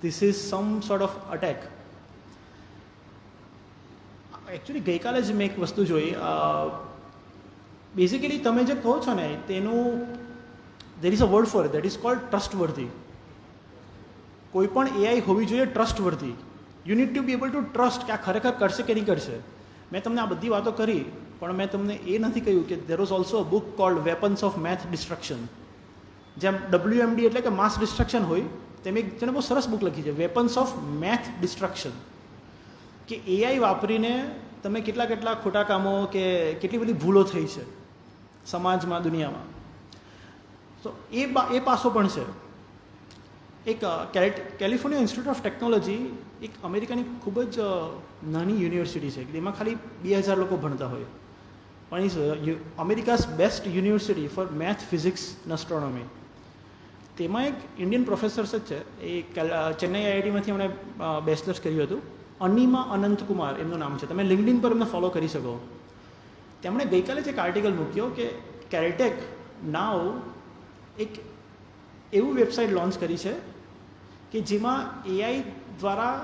This is sum sort of attack. Actually ગઈકાલે જ મેં એક વસ્તુ જોઈ. બેઝિકલી તમે જે કહો છો ને તેનું દેર is a word for that is cold trustworthy. કોઈ પણ એઆઈ હોવી જોઈએ trustworthy. You need to B able two trust કે આ ખરેખર કરશે કે નહીં કરશે. મેં તમને આ બધી વાતો કરી, પણ મેં તમને એ નથી કહ્યું કે there was also a book cold weapons of math destruction. જેમ WMD એટલે કે માસ ડિસ્ટ્રક્શન હોય, તેમ એક જેણે બહુ સરસ બુક લખી છે, વેપન્સ ઓફ મેથ ડિસ્ટ્રક્શન. કે એઆઈ વાપરીને તમે કેટલા ખોટા કામો કે કેટલી બધી ભૂલો થઈ છે સમાજમાં, દુનિયામાં. તો એ પાસો પણ છે. એક કેલિફોર્નિયા ઇન્સ્ટિટ્યૂટ ઓફ ટેકનોલોજી એક અમેરિકાની ખૂબ જ નાની યુનિવર્સિટી છે, એમાં ખાલી 2000 લોકો ભણતા હોય, પણ is America's best university for math, physics અને એસ્ટ્રોનોમી. તેમાં એક ઇન્ડિયન પ્રોફેસર્સ જ છે, એ ચેન્નઈ આઈઆઈટીમાંથી એમણે બેચલર્સ કર્યું હતું. અનિમા અનંતકુમાર એમનું નામ છે, તમે લિંક્ડઇન પર એમને ફોલો કરી શકો. તેમણે ગઈકાલે જ એક આર્ટિકલ મૂક્યો કે કેરેટેક નાવ એક એવું વેબસાઇટ લોન્ચ કરી છે કે જેમાં એઆઈ દ્વારા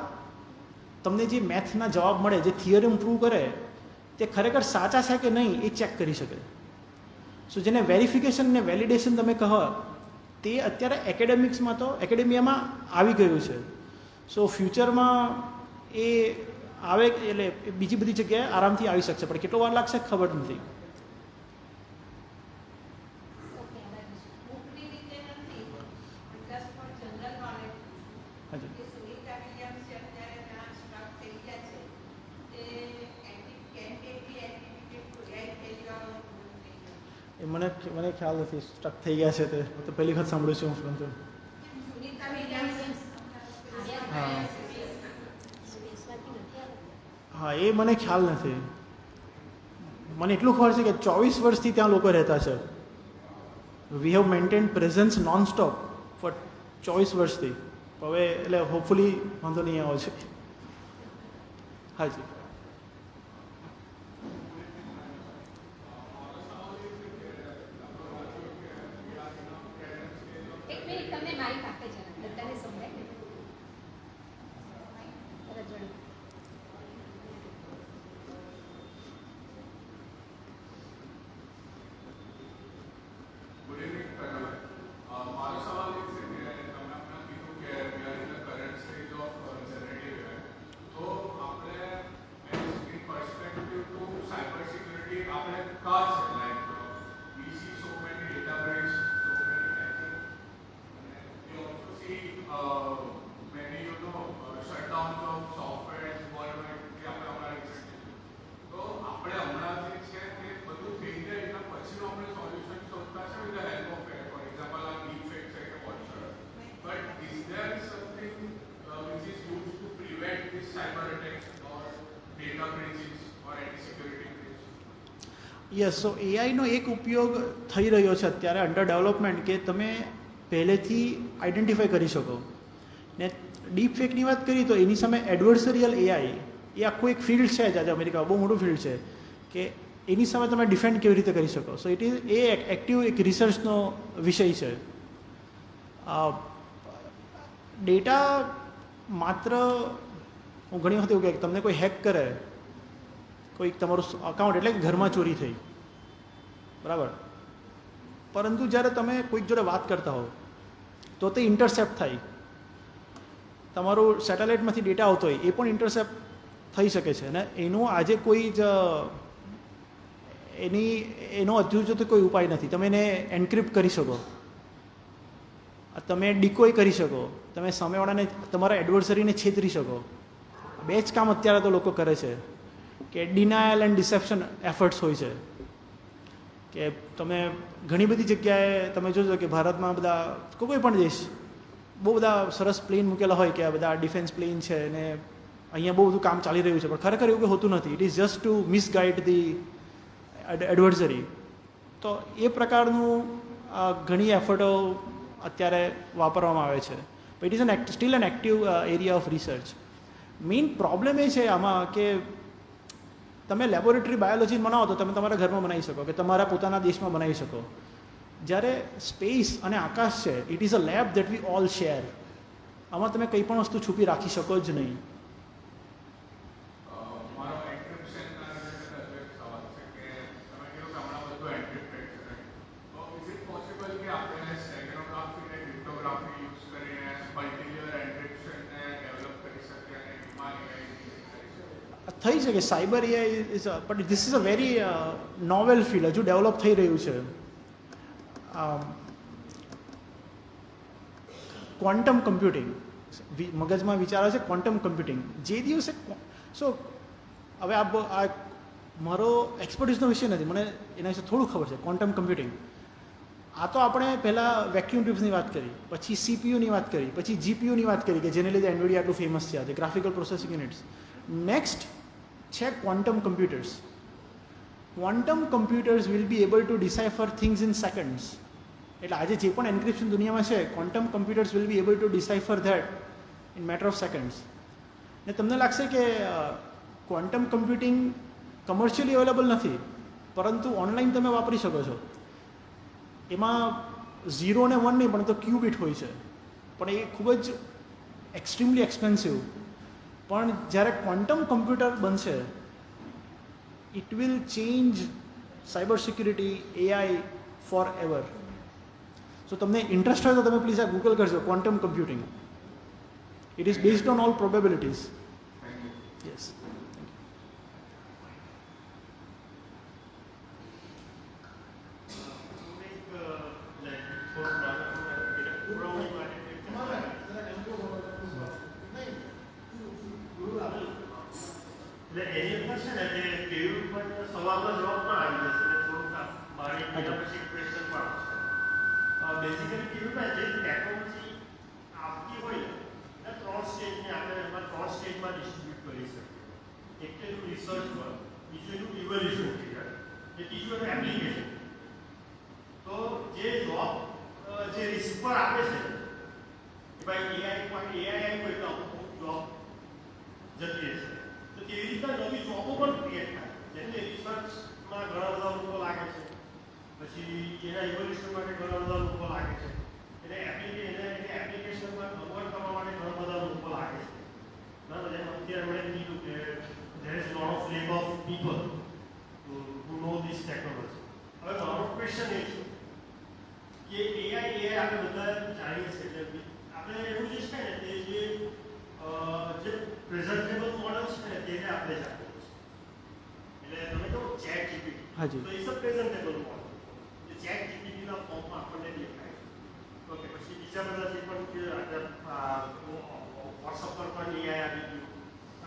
તમને જે મેથના જવાબ મળે, જે થિયરમ પ્રૂવ કરે, તે ખરેખર સાચા છે કે નહીં એ ચેક કરી શકે. સો જેને વેરિફિકેશન ને વેલિડેશન તમે કહો, તે અત્યારે એકેડેમિયામાં આવી ગયું છે. સો ફ્યુચરમાં એ આવે એટલે બીજી બધી જગ્યાએ આરામથી આવી શકશે, પણ કેટલો વાર લાગશે ખબર નથી. એ મને ખ્યાલ નથી સ્ટક થઈ ગયા છે, તે તો પહેલી વખત સાંભળ્યું છે હું. પરંતુ હા, એ મને ખ્યાલ નથી. મને એટલું ખબર છે કે 24 વર્ષથી ત્યાં લોકો રહેતા છે. We have maintain presence non stop for 24 વર્ષથી. હવે એટલે હોપફુલી વાંધો નહીં આવે છે. હાજી. યસ, સો એઆઈનો એક ઉપયોગ થઈ રહ્યો છે અત્યારે અંડર ડેવલપમેન્ટ, કે તમે પહેલેથી આઈડેન્ટિફાઈ કરી શકો. ને ડીપ ફેકની વાત કરી તો એની સામે એડવર્સરિયલ એઆઈ એ આખું એક ફિલ્ડ છે જ આજે અમેરિકા, બહુ મોટું ફિલ્ડ છે, કે એની સામે તમે ડિફેન્ડ કેવી રીતે કરી શકો. સો ઇટ ઇઝ એ એક્ટિવ એક રિસર્ચનો વિષય છે. ડેટા માત્ર, હું ઘણી વખત એવું કહે કે તમને કોઈ હેક કરે, કોઈ તમારું અકાઉન્ટ, એટલે કે ઘરમાં ચોરી થઈ, બરાબર, પરંતુ જ્યારે તમે કોઈક જોડે વાત કરતા હો તો તે ઇન્ટરસેપ્ટ થાય, તમારું સેટેલાઇટમાંથી ડેટા આવતો હોય એ પણ ઇન્ટરસેપ્ટ થઈ શકે છે. અને એનું આજે કોઈ જ એનો હજુ સુધી કોઈ ઉપાય નથી. તમે એને એન્ક્રિપ્ટ કરી શકો, તમે ડિકોય કરી શકો, તમે સામેવાળાને, તમારા એડવર્સરીને છેતરી શકો. બે જ કામ અત્યારે તો લોકો કરે છે, કે ડિનાયલ એન્ડ ડિસેપ્શન એફર્ટ્સ હોય છે. કે તમે ઘણી બધી જગ્યાએ તમે જોજો કે ભારતમાં બધા, કોઈ પણ દેશ, બહુ બધા સરસ પ્લેન મૂકેલા હોય કે આ બધા ડિફેન્સ પ્લેન છે ને અહીંયા બહુ બધું કામ ચાલી રહ્યું છે, પણ ખરેખર એવું કંઈ હોતું નથી. It is just to misguide the adversary. તો એ પ્રકારનું ઘણી એફર્ટો અત્યારે વાપરવામાં આવે છે. It is still an active area of research. Main problem એ છે આમાં કે તમે લેબોરેટરી બાયોલોજી બનાવો તો તમે તમારા ઘરમાં બનાવી શકો, કે તમારા પોતાના દેશમાં બનાવી શકો. જ્યારે સ્પેસ અને આકાશ છે, it is a lab that we all share. આમાં તમે કંઈ પણ વસ્તુ છુપી રાખી શકો જ નહીં. મારો એન્ક્રિપ્શનના રિલેટેડ એક સવાલ છે કે તમે કહ્યું કે હમણાં બધું એન્ક્રિપ્ટેડ છે, તો ઇઝ ઇટ પોસિબલ કે આપણે સ્ટેગનોગ્રાફી અને ક્રિપ્ટોગ્રાફી યુઝ કરીને મલ્ટીલેયર એન્ક્રિપ્શનને ડેવલપ કરી શકીએ અને એમાં થઈ શકે. Cyber AI is, but this is a very novel field, હજુ ડેવલપ થઈ રહ્યું છે. ક્વોન્ટમ કમ્પ્યુટિંગ મગજમાં વિચાર આવે છે, ક્વોન્ટમ કમ્પ્યુટિંગ જે દિવસે. સો હવે આ મારો એક્સપર્ટીસનો વિષય નથી, મને એના વિશે થોડું ખબર છે. ક્વોન્ટમ કમ્પ્યુટિંગ, આ તો આપણે પહેલાં વેક્યુમ ટ્યુબ્સની વાત કરી, પછી સીપીયુની વાત કરી, પછી જીપીયુની વાત કરી, કે જેને લીધે એનવીડિયા આટલું ફેમસ છે આજે, ગ્રાફિકલ પ્રોસેસિંગ યુનિટ્સ. નેક્સ્ટ છે quantum computers. Quantum computers will be able to decipher things in seconds. એટલે આજે જે પણ એન્ક્રિપ્શન દુનિયામાં છે, quantum computers will be able to decipher that in matter of seconds. ને તમને લાગશે કે ક્વોન્ટમ કમ્પ્યુટિંગ કમર્શિયલી અવેલેબલ નથી, પરંતુ ઓનલાઈન તમે વાપરી શકો છો. એમાં 0 અને 1 નહીં, પણ તો ક્યુબિટ હોય છે, પણ એ ખૂબ જ એક્સ્ટ્રીમલી એક્સપેન્સિવ. પણ જ્યારે ક્વોન્ટમ કમ્પ્યુટર બનશે, it will change cyber security, AI forever. So તમને ઇન્ટરેસ્ટ હોય તો તમે પ્લીઝ આ ગૂગલ કરજો, quantum computing. It is based on all probabilities. Yes. એટલે એની અંદર છે ને કે કેવી ઉપર સવાલનો જવાબ પણ આવી જશે ને થોડુંક મારી એના પછી ક્વેશ્ચન પણ આવશે. બેઝિકલી કેવું થાય જે ટેકનોલોજી આવતી હોય ને 3 સ્ટેજને આપણે એમાં 3 સ્ટેજમાં ડિસ્ટ્રીબ્યુટ કરી શકીએ. એક તો એનું રિસર્ચ વર્ક, બીજું એનું ઇવોલ્યુશન પીરિયડ, ને ત્રીજું એનું એપ્લિકેશન. તો જે જોબ જે રિસ્ક પર આપે છે કે ભાઈ એઆઈ આવી હોય તો અમુક જોબ જતી રહેશે. તો કેવી રીતના નવી જોબો પણ ક્રિએટ થાય, જેમ કે રિસર્ચમાં ઘણા બધા લોકો લાગે છે, પછી એના ઇવોલ્યુશન માટે ઘણા બધા લોકો લાગે છે, એને એપ્લિકેશનમાં કન્વર્ટ કરવા માટે ઘણા બધા લોકો લાગે છે. બરાબર, જેમ અત્યારે એમણે કીધું કે there is lot of lack of people who know this technology. હવે મારો ક્વેશ્ચન એ છે કે એઆઈ આપણે બધા જાણીએ છીએ, એટલે આપણે એવું જે છે ને તે જે પ્રેઝન્ટેબલ મોડલ છે ને તેને આપણે જાણીએ છીએ. એટલે તમે કહો ચેટ જીપીટી, હાજી, તો ઇટ્સ અ પ્રેઝન્ટેબલ મોડલ જે ચેટ જીપીટીના ફોર્મમાં આપણને દેખાય. ઓકે, પછી બીજા બધા જે પણ કે વોટ્સઅપ પર પણ એઆઈ આવી ગયું,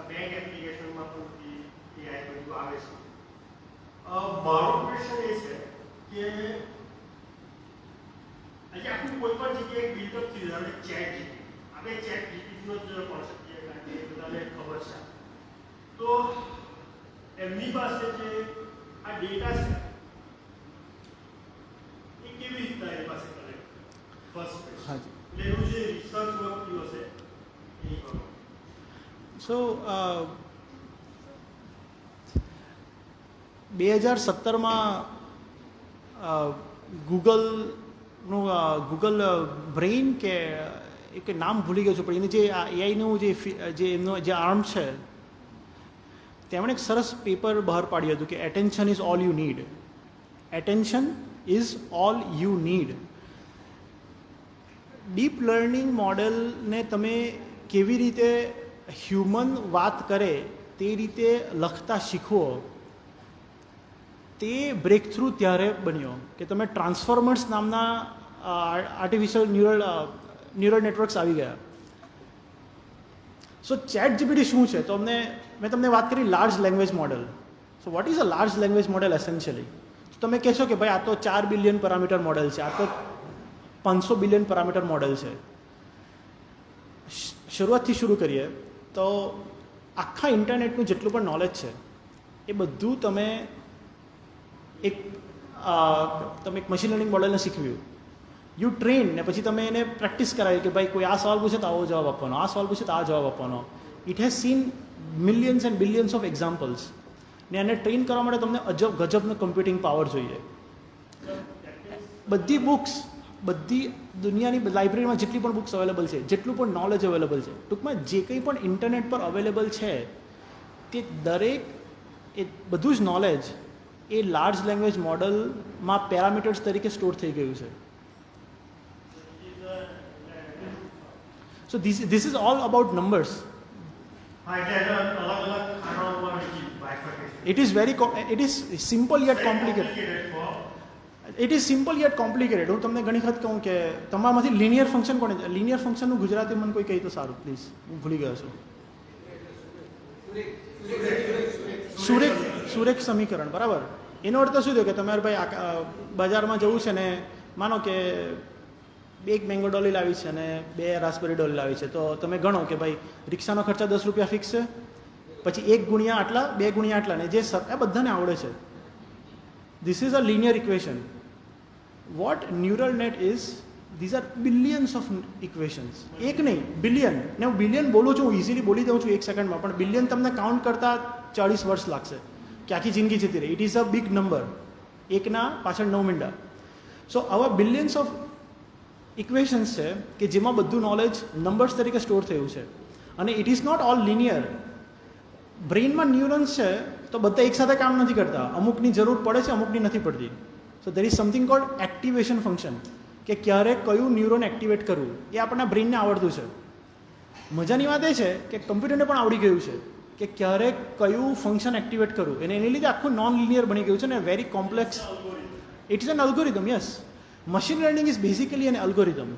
બેંક એપ્લિકેશનમાં પણ એઆઈ બધું આવે છે. મારો ક્વેશ્ચન એ છે કે આજે આપણું કોઈ પણ જગ્યાએ બિલ્ડઅપ થયું, આપણે ચેટ જીપીટી, આપણે ચેટ જીપીટીનો જ કોન્સેપ્ટ છે, કારણ કે એ બધાને ખબર છે. તો એમની પાસે જે આ ડેટા છે સો 2017માં ગૂગલ બ્રેઇન કે એક નામ ભૂલી ગયો છું પણ એની જે એઆઈનું જે એમનો જે આર્મ છે તેમણે એક સરસ પેપર બહાર પાડ્યું હતું કે attention is all you need. Attention is all you need. Deep learning મોડેલને તમે કેવી રીતે હ્યુમન વાત કરે તે રીતે લખતા શીખવો, તે બ્રેક થ્રુ ત્યારે બન્યો કે તમે ટ્રાન્સફોર્મર્સ નામના આર્ટિફિશિયલ ન્યુરલ નેટવર્ક્સ આવી ગયા. સો ચેટ જીપીટી શું છે? તો મેં તમને વાત કરી large language model. So what is a large language model essentially? તો તમે કહેશો કે ભાઈ આ તો 4 બિલિયન પેરામીટર મોડેલ છે, આ તો 500 બિલિયન પેરામીટર મોડેલ છે. શરૂઆતથી શરૂ કરીએ તો આખા ઇન્ટરનેટનું જેટલું પણ નોલેજ છે એ બધું તમે એક મશીન લર્નિંગ મોડેલને શીખવ્યું, યુ ટ્રેન, ને પછી તમે એને પ્રેક્ટિસ કરાવી કે ભાઈ કોઈ આ સવાલ પૂછે તો આવો જવાબ આપવાનો, આ સવાલ પૂછે તો આ જવાબ આપવાનો. It has scene millions and billions of examples. ને એને ટ્રેન કરવા માટે તમને ગજબનો કમ્પ્યુટિંગ પાવર જોઈએ. બધી બુક્સ, બધી દુનિયાની લાઇબ્રેરીમાં જેટલી પણ બુક્સ અવેલેબલ છે, જેટલું પણ નોલેજ અવેલેબલ છે, ટૂંકમાં જે કંઈ પણ ઇન્ટરનેટ પર અવેલેબલ છે તે દરેક એ બધું જ નોલેજ એ લાર્જ લેંગ્વેજ મોડલમાં પેરામીટર્સ તરીકે સ્ટોર થઈ ગયું છે. સો this is all about numbers. It is simple yet complicated. It is simple yet complicated. હું તમને ઘણી વખત કહું કે તમારામાંથી લિનિયર ફંક્શન કોને? લિનિયર ફંક્શનનું ગુજરાતી મને કોઈ કહી તો સારું પ્લીઝ, હું ભૂલી ગયો છું. સુરેખ સમીકરણ, બરાબર. એનો અર્થ શું થયો કે તમારે ભાઈ બજારમાં જવું છે ને માનો કે 1 મેંગો ડોલી લાવી છે અને 2 રાસબેરી ડોલી લાવી છે, તો તમે ગણો કે ભાઈ રિક્ષાનો ખર્ચા 10 રૂપિયા ફિક્સ છે, પછી 1 ગુણ્યા આટલા, 2 ગુણ્યા આટલા, ને જે આ બધાને આવડે છે. This is a linear equation. What neural net is, these are billions of equations. એક નહીં, બિલિયન. ને હું બિલિયન બોલું છું, હું ઇઝીલી બોલી દઉં છું 1 સેકન્ડમાં, પણ બિલિયન તમને કાઉન્ટ કરતાં 40 વર્ષ લાગશે કે આખી જિંદગી જતી રહે. It is a big number. એકના પાછળ 9 મીંડા. સો આવા બિલિયન્સ ઓફ ઇક્વેશન્સ છે કે જેમાં બધું નોલેજ નંબર્સ તરીકે સ્ટોર થયું છે. અને it is not all linear. બ્રેઇનમાં ન્યુરોન્સ છે તો બધા એકસાથે કામ નથી કરતા, અમુકની જરૂર પડે છે, અમુકની નથી પડતી. So there is something called activation function, કે ક્યારે કયું ન્યુરોન એક્ટિવેટ કરવું એ આપણા બ્રેઇનને આવડતું છે. મજાની વાત એ છે કે કમ્પ્યુટરને પણ આવડી ગયું છે કે ક્યારે કયું ફંક્શન એક્ટિવેટ કરવું, અને એને લીધે આખું નોન લિનિયર બની ગયું છે ને very complex. It is an algorithm. Yes, machine learning is basically an algorithm.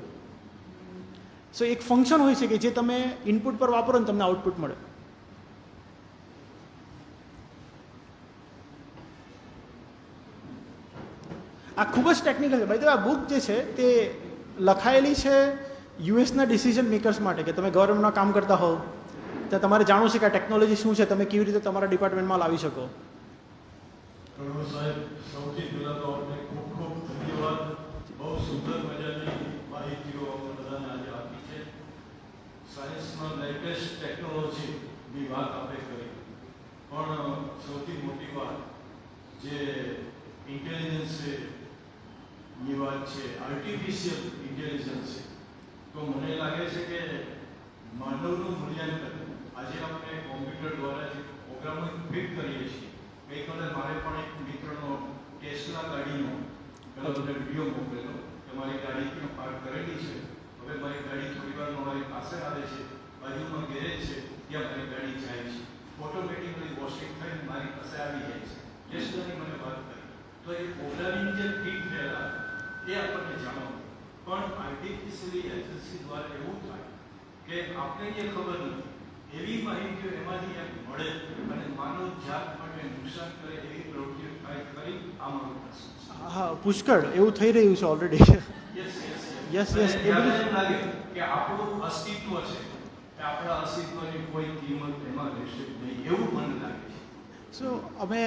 So એક ફંક્શન હોય છે કે જે તમે ઇનપુટ પર વાપરો ને તમને આઉટપુટ મળે. આ ખૂબ જ ટેકનિકલ છે. ભાઈ, આ બુક જે છે તે લખાયેલી છે યુએસના ડિસિઝન મેકર્સ માટે, કે તમે ગવર્મેન્ટમાં કામ કરતા હોવ તો તમારે જાણવું છે કે આ ટેકનોલોજી શું છે, તમે કેવી રીતે તમારા ડિપાર્ટમેન્ટમાં લાવી શકો. સાહેબ, સૌથી પહેલાં તો આપણે ખૂબ ખૂબ ધન્યવાદ. બહુ સુંદર મજાની માહિતીઓ અમને બધાને આજે આપી છે. સાયન્સમાં લેટેસ્ટ ટેકનોલોજીની વાત આપણે કરી, પણ સૌથી મોટી વાત જે ઇન્ટેલિજન્સ છે ની વાત છે, આર્ટિફિશિયલ ઇન્ટેલિજન્સ છે. તો મને લાગે છે કે માનવનું મૂલ્યાંકન આજે આપણે કોમ્પ્યુટર દ્વારા જે પ્રોગ્રામિંગ ફિટ કરીએ છીએ. ગઈકાલે મારે પણ એક મિત્રનો ટેસ્લા ગાડીનો પેલો મને વિડીયો મોકલેલો કે મારી ગાડી ત્યાં પાર્ક કરેલી છે, હવે મારી ગાડી થોડી વારમાં મારી પાસે આવે છે, બાજુમાં ગેરેજ છે, ત્યાં મારી ગાડી જાય છે, ઓટોમેટિકલી વોશિંગ થઈને મારી પાસે આવી જાય છે. ટેસ્લાની મને વાત કરી. તો એ પ્રોગ્રામિંગ જે ફિટ થયેલા એ આપણને જાણો, પણ આર્ટિફિશિયલી એજન્સી દ્વારા એવું થાય કે આપણે જે ખબર નથી એવી માહિતીઓ એમાંથી એમ મળે અને માનવ જાત માટે નુકસાન કરે એવી પ્રવૃત્તિઓ થાય કરી આ મારું પ્રશ્ન છે. હા, પુષ્કળ એવું થઈ રહ્યું છે ઓલરેડી. યસ, એ બધું લાગે કે આપણું અસ્તિત્વ છે, કે આપણા અસ્તિત્વની કોઈ કિંમત એમાં રહેશે નહીં એવું મને લાગે છે. સો અમે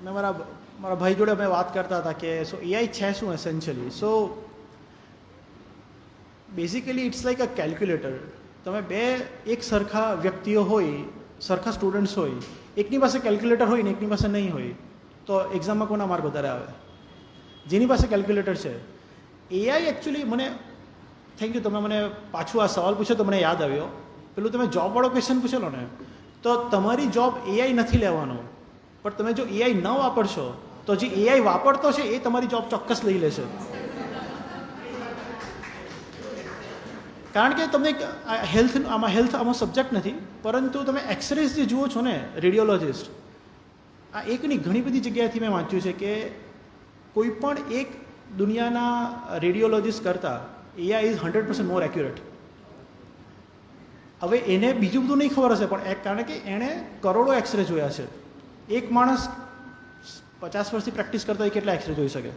મારા ભાઈ જોડે અમે વાત કરતા હતા કે સો એઆઈ છે શું essentially. So basically it's like a calculator. તમે બે એક સરખા વ્યક્તિઓ હોય, સરખા સ્ટુડન્ટ્સ હોય, એકની પાસે કેલ્ક્યુલેટર હોય ને એકની પાસે નહીં હોય, તો એક્ઝામમાં કોના માર્ક વધારે આવે? જેની પાસે કેલ્ક્યુલેટર છે. એઆઈ એકચ્યુઅલી મને થેન્ક યુ, તમે મને પાછું આ સવાલ પૂછ્યો તો મને યાદ આવ્યો. પેલું તમે જોબવાળો ક્વેશ્ચન પૂછેલો ને, તો તમારી જોબ એઆઈ નથી લેવાનો, પણ તમે જો એઆઈ ન વાપરશો તો જે એઆઈ વાપરતો છે એ તમારી જોબ ચોક્કસ લઈ લેશે. કારણ કે તમે આમાં સબ્જેક્ટ નથી, પરંતુ તમે એક્સરેઝ જે જુઓ છો ને, રેડિયોલોજિસ્ટ, આ એકની ઘણી બધી જગ્યાએથી મેં વાંચ્યું છે કે કોઈ પણ એક દુનિયાના રેડિયોલોજિસ્ટ કરતાં એઆઈ ઇઝ 100% મોર એક્યુરેટ. હવે એને બીજું બધું નહીં ખબર હશે, પણ કારણ કે એણે કરોડો એક્સરે જોયા છે. એક માણસ 50 વર્ષથી પ્રેક્ટિસ કરતા હોય કેટલા એક્સરે જોઈ શકે,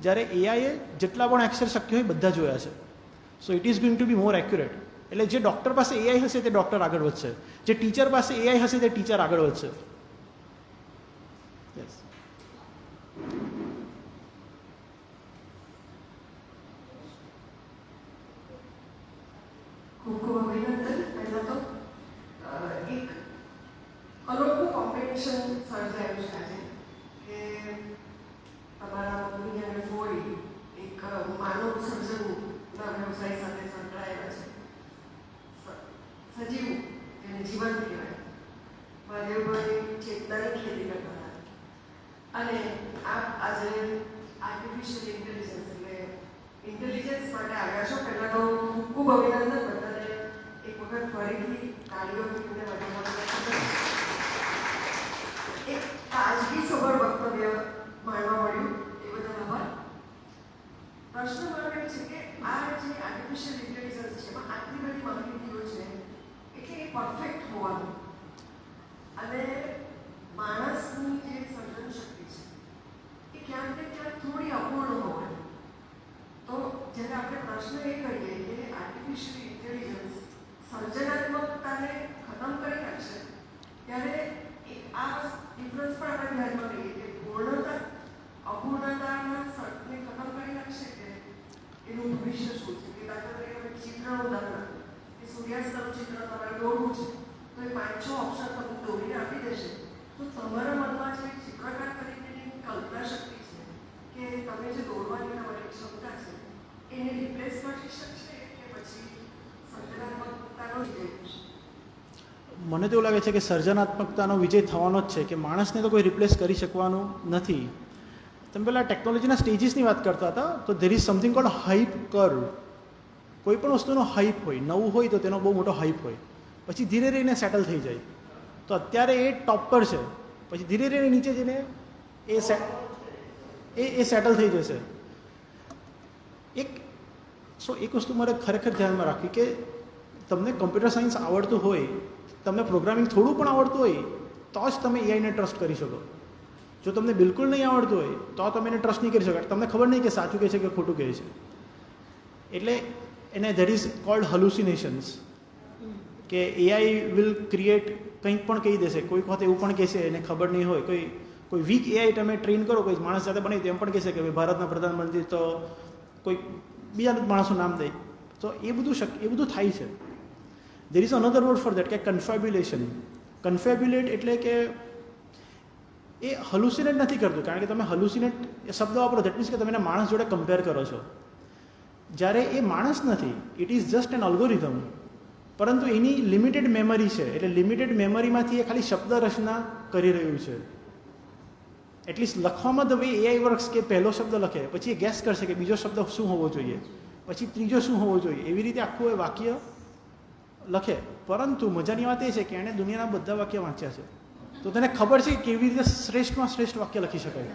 જ્યારે એઆઈએ જેટલા પણ એક્સરે શક્ય હોય બધા જોયા છે. So it is going to be more accurate. એટલે જે ડૉક્ટર પાસે એઆઈ હશે તે ડૉક્ટર આગળ વધશે, જે ટીચર પાસે એઆઈ હશે તે ટીચર આગળ વધશે. યસ. ખૂબ ખૂબ અભિનંદન. પહેલાં તો એક અનોખું કોમ્પિટિશન સર્જાયું છે આજે કે તમારા મમ્મી અને ફોઈ એક માનવ સર્જનના વ્યવસાય સાથે સંકળાયેલા છે. સજીવું એને જીવન કહેવાય. મહાદેવભાઈ ચેતનાની ખેતી કરતા હતા અને આપ આજે આર્ટિફિશિયલ ઇન્ટેલિજન્સ એટલે ઇન્ટેલિજન્સ માટે આવ્યા છો. પહેલાં તો ખૂબ ખૂબ અભિનંદન. બધાને એક વખત ફરીથી તાળીઓથી તમને વધારવા એક તાજગીસભર વક્તવ્ય માણવા મળ્યું એ બદલ આભાર. પ્રશ્ન મારો એ છે કે આ જે આર્ટિફિશિયલ ઇન્ટેલિજન્સ છે એમાં આટલી બધી માહિતીઓ છે એટલે એ પરફેક્ટ હોવાનું અને માણસની જે સર્જન શક્તિ છે એ ક્યાંક ને ક્યાંક થોડી અપૂર્ણ હોવાની. તો જ્યારે આપણે પ્રશ્ન એ કરીએ કે આર્ટિફિશિયલ ઇન્ટેલિજન્સ સર્જનાત્મકતાને ખતમ કરી નાખશે, ત્યારે આ ડિફરન્સ પણ આપણે ધ્યાનમાં લઈએ કે પૂર્ણતા અપૂર્ણતાના સર્જને ખતમ કરી નાખશે કે એનું ભવિષ્ય શું છે. કે દાખલા તરીકે તમે ચિત્રનું ઉદાહરણ કે સૂર્યાસ્તનું ચિત્ર તમારે દોરવું છે તો એ 5-6 ઓપ્શન તમને દોરીને આપી દેશે. તો તમારા મનમાં જે ચિત્રકાર તરીકેની કલ્પના શક્તિ છે કે તમે જે દોરવાની તમારી ક્ષમતા છે એને રિપ્લેસ કરી શકશે કે પછી સર્જનાત્મકતાનો વિજય થશે? મને તો એવું લાગે છે કે સર્જનાત્મકતાનો વિજય થવાનો જ છે, કે માણસને તો કોઈ રિપ્લેસ કરી શકવાનું નથી. તમે પહેલાં ટેકનોલોજીના સ્ટેજીસની વાત કરતા હતા, તો there is something cold hype curve. કોઈ પણ વસ્તુનો હાઇપ હોય, નવું હોય તો તેનો બહુ મોટો હાઇપ હોય, પછી ધીરે રહીને સેટલ થઈ જાય. તો અત્યારે એ ટોપ પર છે, પછી ધીરે રહીને નીચે જઈને એ સેટલ થઈ જશે. એક વસ્તુ મારે ખરેખર ધ્યાનમાં રાખવી કે તમને કમ્પ્યુટર સાયન્સ આવડતું હોય, તમને પ્રોગ્રામિંગ થોડું પણ આવડતું હોય તો જ તમે એઆઈને ટ્રસ્ટ કરી શકો. જો તમને બિલકુલ નહીં આવડતું હોય તો તમે એને ટ્રસ્ટ નહીં કરી શકો. તમને ખબર નહીં કે સાચું કહે છે કે ખોટું કહે છે. એટલે એને ધેટ ઇઝ કોલ્ડ હલુસિનેશન્સ, કે એઆઈ વિલ ક્રિએટ કંઈક પણ કહી દેશે. કોઈક વખત એવું પણ કહેશે એને ખબર નહીં હોય. કોઈ વીક એઆઈ તમે ટ્રેન કરો, કોઈ માણસ સાથે બનાવી તો એમ પણ કહેશે કે ભાઈ ભારતના પ્રધાનમંત્રી તો કોઈ બીજા માણસનું નામ દે. તો એ બધું થાય છે. There is another word for that કે કન્ફેબ્યુલેશન. કન્ફેબ્યુલેટ એટલે કે એ હલુસિનેટ નથી કરતું, કારણ કે તમે હલુસિનેટ શબ્દ વાપરો દેટ મીન્સ કે તમે એને માણસ જોડે કમ્પેર કરો છો, જ્યારે એ માણસ નથી. It is just an algorithm, પરંતુ એની લિમિટેડ મેમરી છે. એટલે લિમિટેડ મેમરીમાંથી એ ખાલી શબ્દ રચના કરી રહ્યું છે. એટલીસ્ટ લખવામાં ધ વે એઆઈ વર્ક્સ, કે પહેલો શબ્દ લખે પછી એ ગેસ કરશે કે બીજો શબ્દ શું હોવો જોઈએ, પછી ત્રીજો શું હોવો જોઈએ. એવી રીતે આખું એ વાક્ય લખે. પરંતુ મજાની વાત એ છે કે એણે દુનિયાના બધા વાક્ય વાંચ્યા છે, તો તેને ખબર છે કે કેવી રીતે શ્રેષ્ઠમાં શ્રેષ્ઠ વાક્ય લખી શકાય.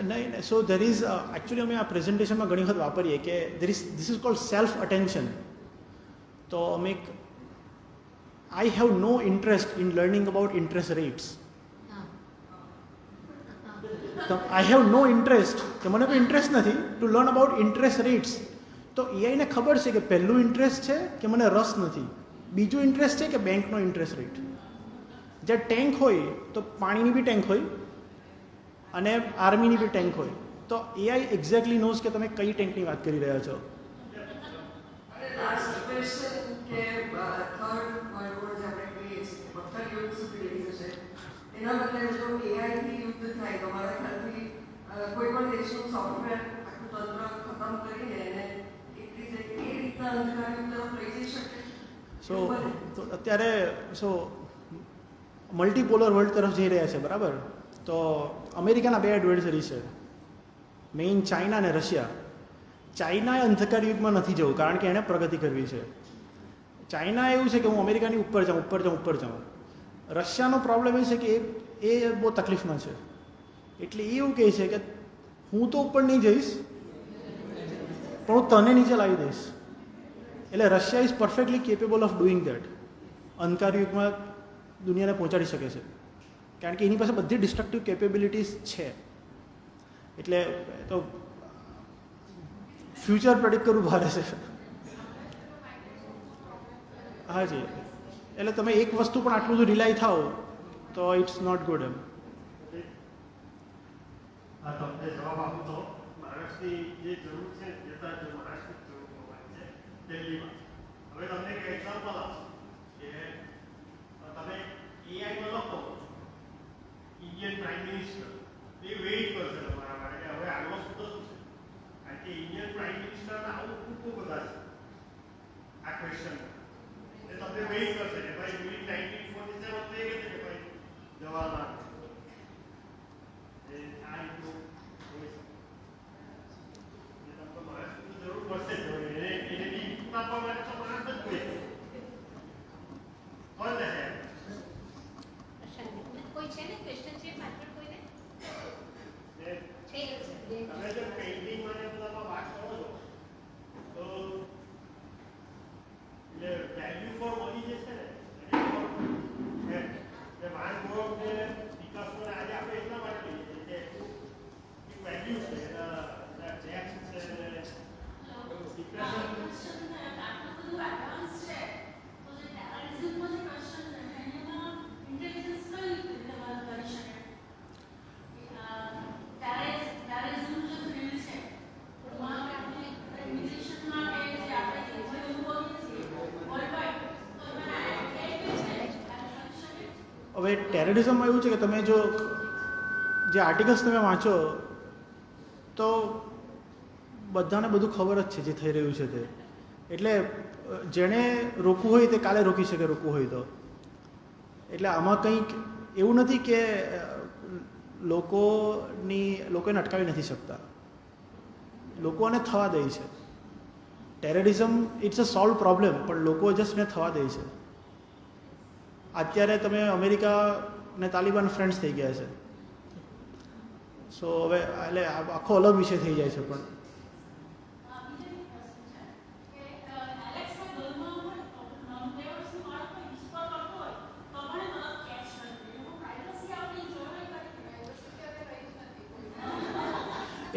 નહીં. સો ધેર ઇઝ એકચ્યુઅલી અમે આ પ્રેઝન્ટેશનમાં ઘણી વખત વાપરીએ કે this is called self attention. તો અમે I have no interest in learning about interest rates. I have no interest, કે મને કોઈ ઇન્ટરેસ્ટ નથી to learn about interest rates. તો એઆઈને ખબર છે કે પહેલું ઇન્ટરેસ્ટ છે કે મને રસ નથી, બીજું ઇન્ટરેસ્ટ છે કે બેંકનો ઇન્ટરેસ્ટ રેટ. જે ટેન્ક હોય તો પાણીની બી ટેન્ક હોય અને આર્મીની બી ટેન્ક હોય, તો એઆઈ એક્ઝેક્ટલી નોઝ કે તમે કઈ ટેન્કની વાત કરી રહ્યા છો. અને લાસ્ટ ક્વેશ્ચન કે થર્ડ વર્લ્ડ વોર જે આપણે કહીએ છીએ પથ્થર યુદ્ધ સુધી લઈ જશે, એના બદલે જો એઆઈથી યુદ્ધ થાય તો મારા ખ્યાલથી કોઈ પણ દેશનું સોફ્ટવેર આખું તંત્ર ખતમ કરીને એને એક રીતે એ રીતના અંધકાર યુદ્ધ તરફ લઈ જઈ શકે. સો તો અત્યારે મલ્ટીપોલર વર્લ્ડ તરફ જઈ રહ્યા છે, બરાબર? તો અમેરિકાના બે એડવાઇઝરી છે, મેઇન ચાઇના અને રશિયા. ચાઇનાએ અંધકાર યુગમાં નથી જવું, કારણ કે એણે પ્રગતિ કરવી છે. ચાઇના એવું છે કે હું અમેરિકાની ઉપર જાઉં. રશિયાનો પ્રોબ્લેમ એ છે કે એ બહુ તકલીફમાં છે, એટલે એ એવું કહે છે કે હું તો ઉપર નહીં જઈશ, પણ હું તને નીચે લાવી દઈશ. એટલે Russia is perfectly capable of doing that. અંધકાર યુગમાં દુનિયાને પહોંચાડી શકે છે, કારણ કે એની પાસે બધી ડિસ્ટ્રક્ટિવ કેપેબિલિટીઝ છે. એટલે તો ફ્યુચર પ્રેડિક્ટ કરવું ભારે છે. હા જી, એટલે તમે એક વસ્તુ પણ આટલું બધું રિલાય થાઓ તો ઇટ્સ નોટ ગુડ. એમ આ તમને જવાબ આપું તો માણસની જે જરૂર છે જતાં જે માણસની જરૂર હોય છે દિલ્હીમાં. હવે તમને એક એક્ઝામ્પલ આપું કે તમે એઆઈમાં લખો ઇન્ડિયન પ્રાઇમ મિનિસ્ટર, એ વેઇટ કરશે તમારા માટે કે હવે આગળ શું થતું છે, કારણ કે ઇન્ડિયન પ્રાઇમ મિનિસ્ટરના આવું ખૂબ બધા છે આ ક્વેશ્ચન. એ તમને વેઇટ કરશે કે ભાઈ 1947 થઈ ગઈ કે ભાઈ જવાહરલાલ જરૂર પડશે જ એને બી આપવા માટે તો માણસ જ જોઈએ. કોઈ છે ને ક્વેશ્ચન છે પાછળ કોઈને? તમે જો પેઇન્ટિંગ માટે બધામાં વાત કરો છો તો એટલે વેલ્યુ ફોર મની જે છે ને એ વાન ગોગ ને વિકાસને આજે આપણે એટલા માટે લઈએ છીએ કે એક વેલ્યુ છે એના ટેક્સ છે હવે ટેરરિઝમમાં એવું છે કે તમે જો જે આર્ટિકલ્સ તમે વાંચો તો બધાને બધું ખબર જ છે જે થઈ રહ્યું છે તે. એટલે જેણે રોકવું હોય તે કાલે રોકી શકે, રોકવું હોય તો. એટલે આમાં કંઈક એવું નથી કે લોકોને અટકાવી નથી શકતા, લોકોને થવા દે છે. Terrorism it's a solve problem, પણ લોકો જસ્ટ ને થવા દે છે. અત્યારે તમે અમેરિકા ને તાલિબાન ફ્રેન્ડ્સ થઈ ગયા છે, સો હવે એટલે આખો અલગ વિષય થઈ જાય છે. પણ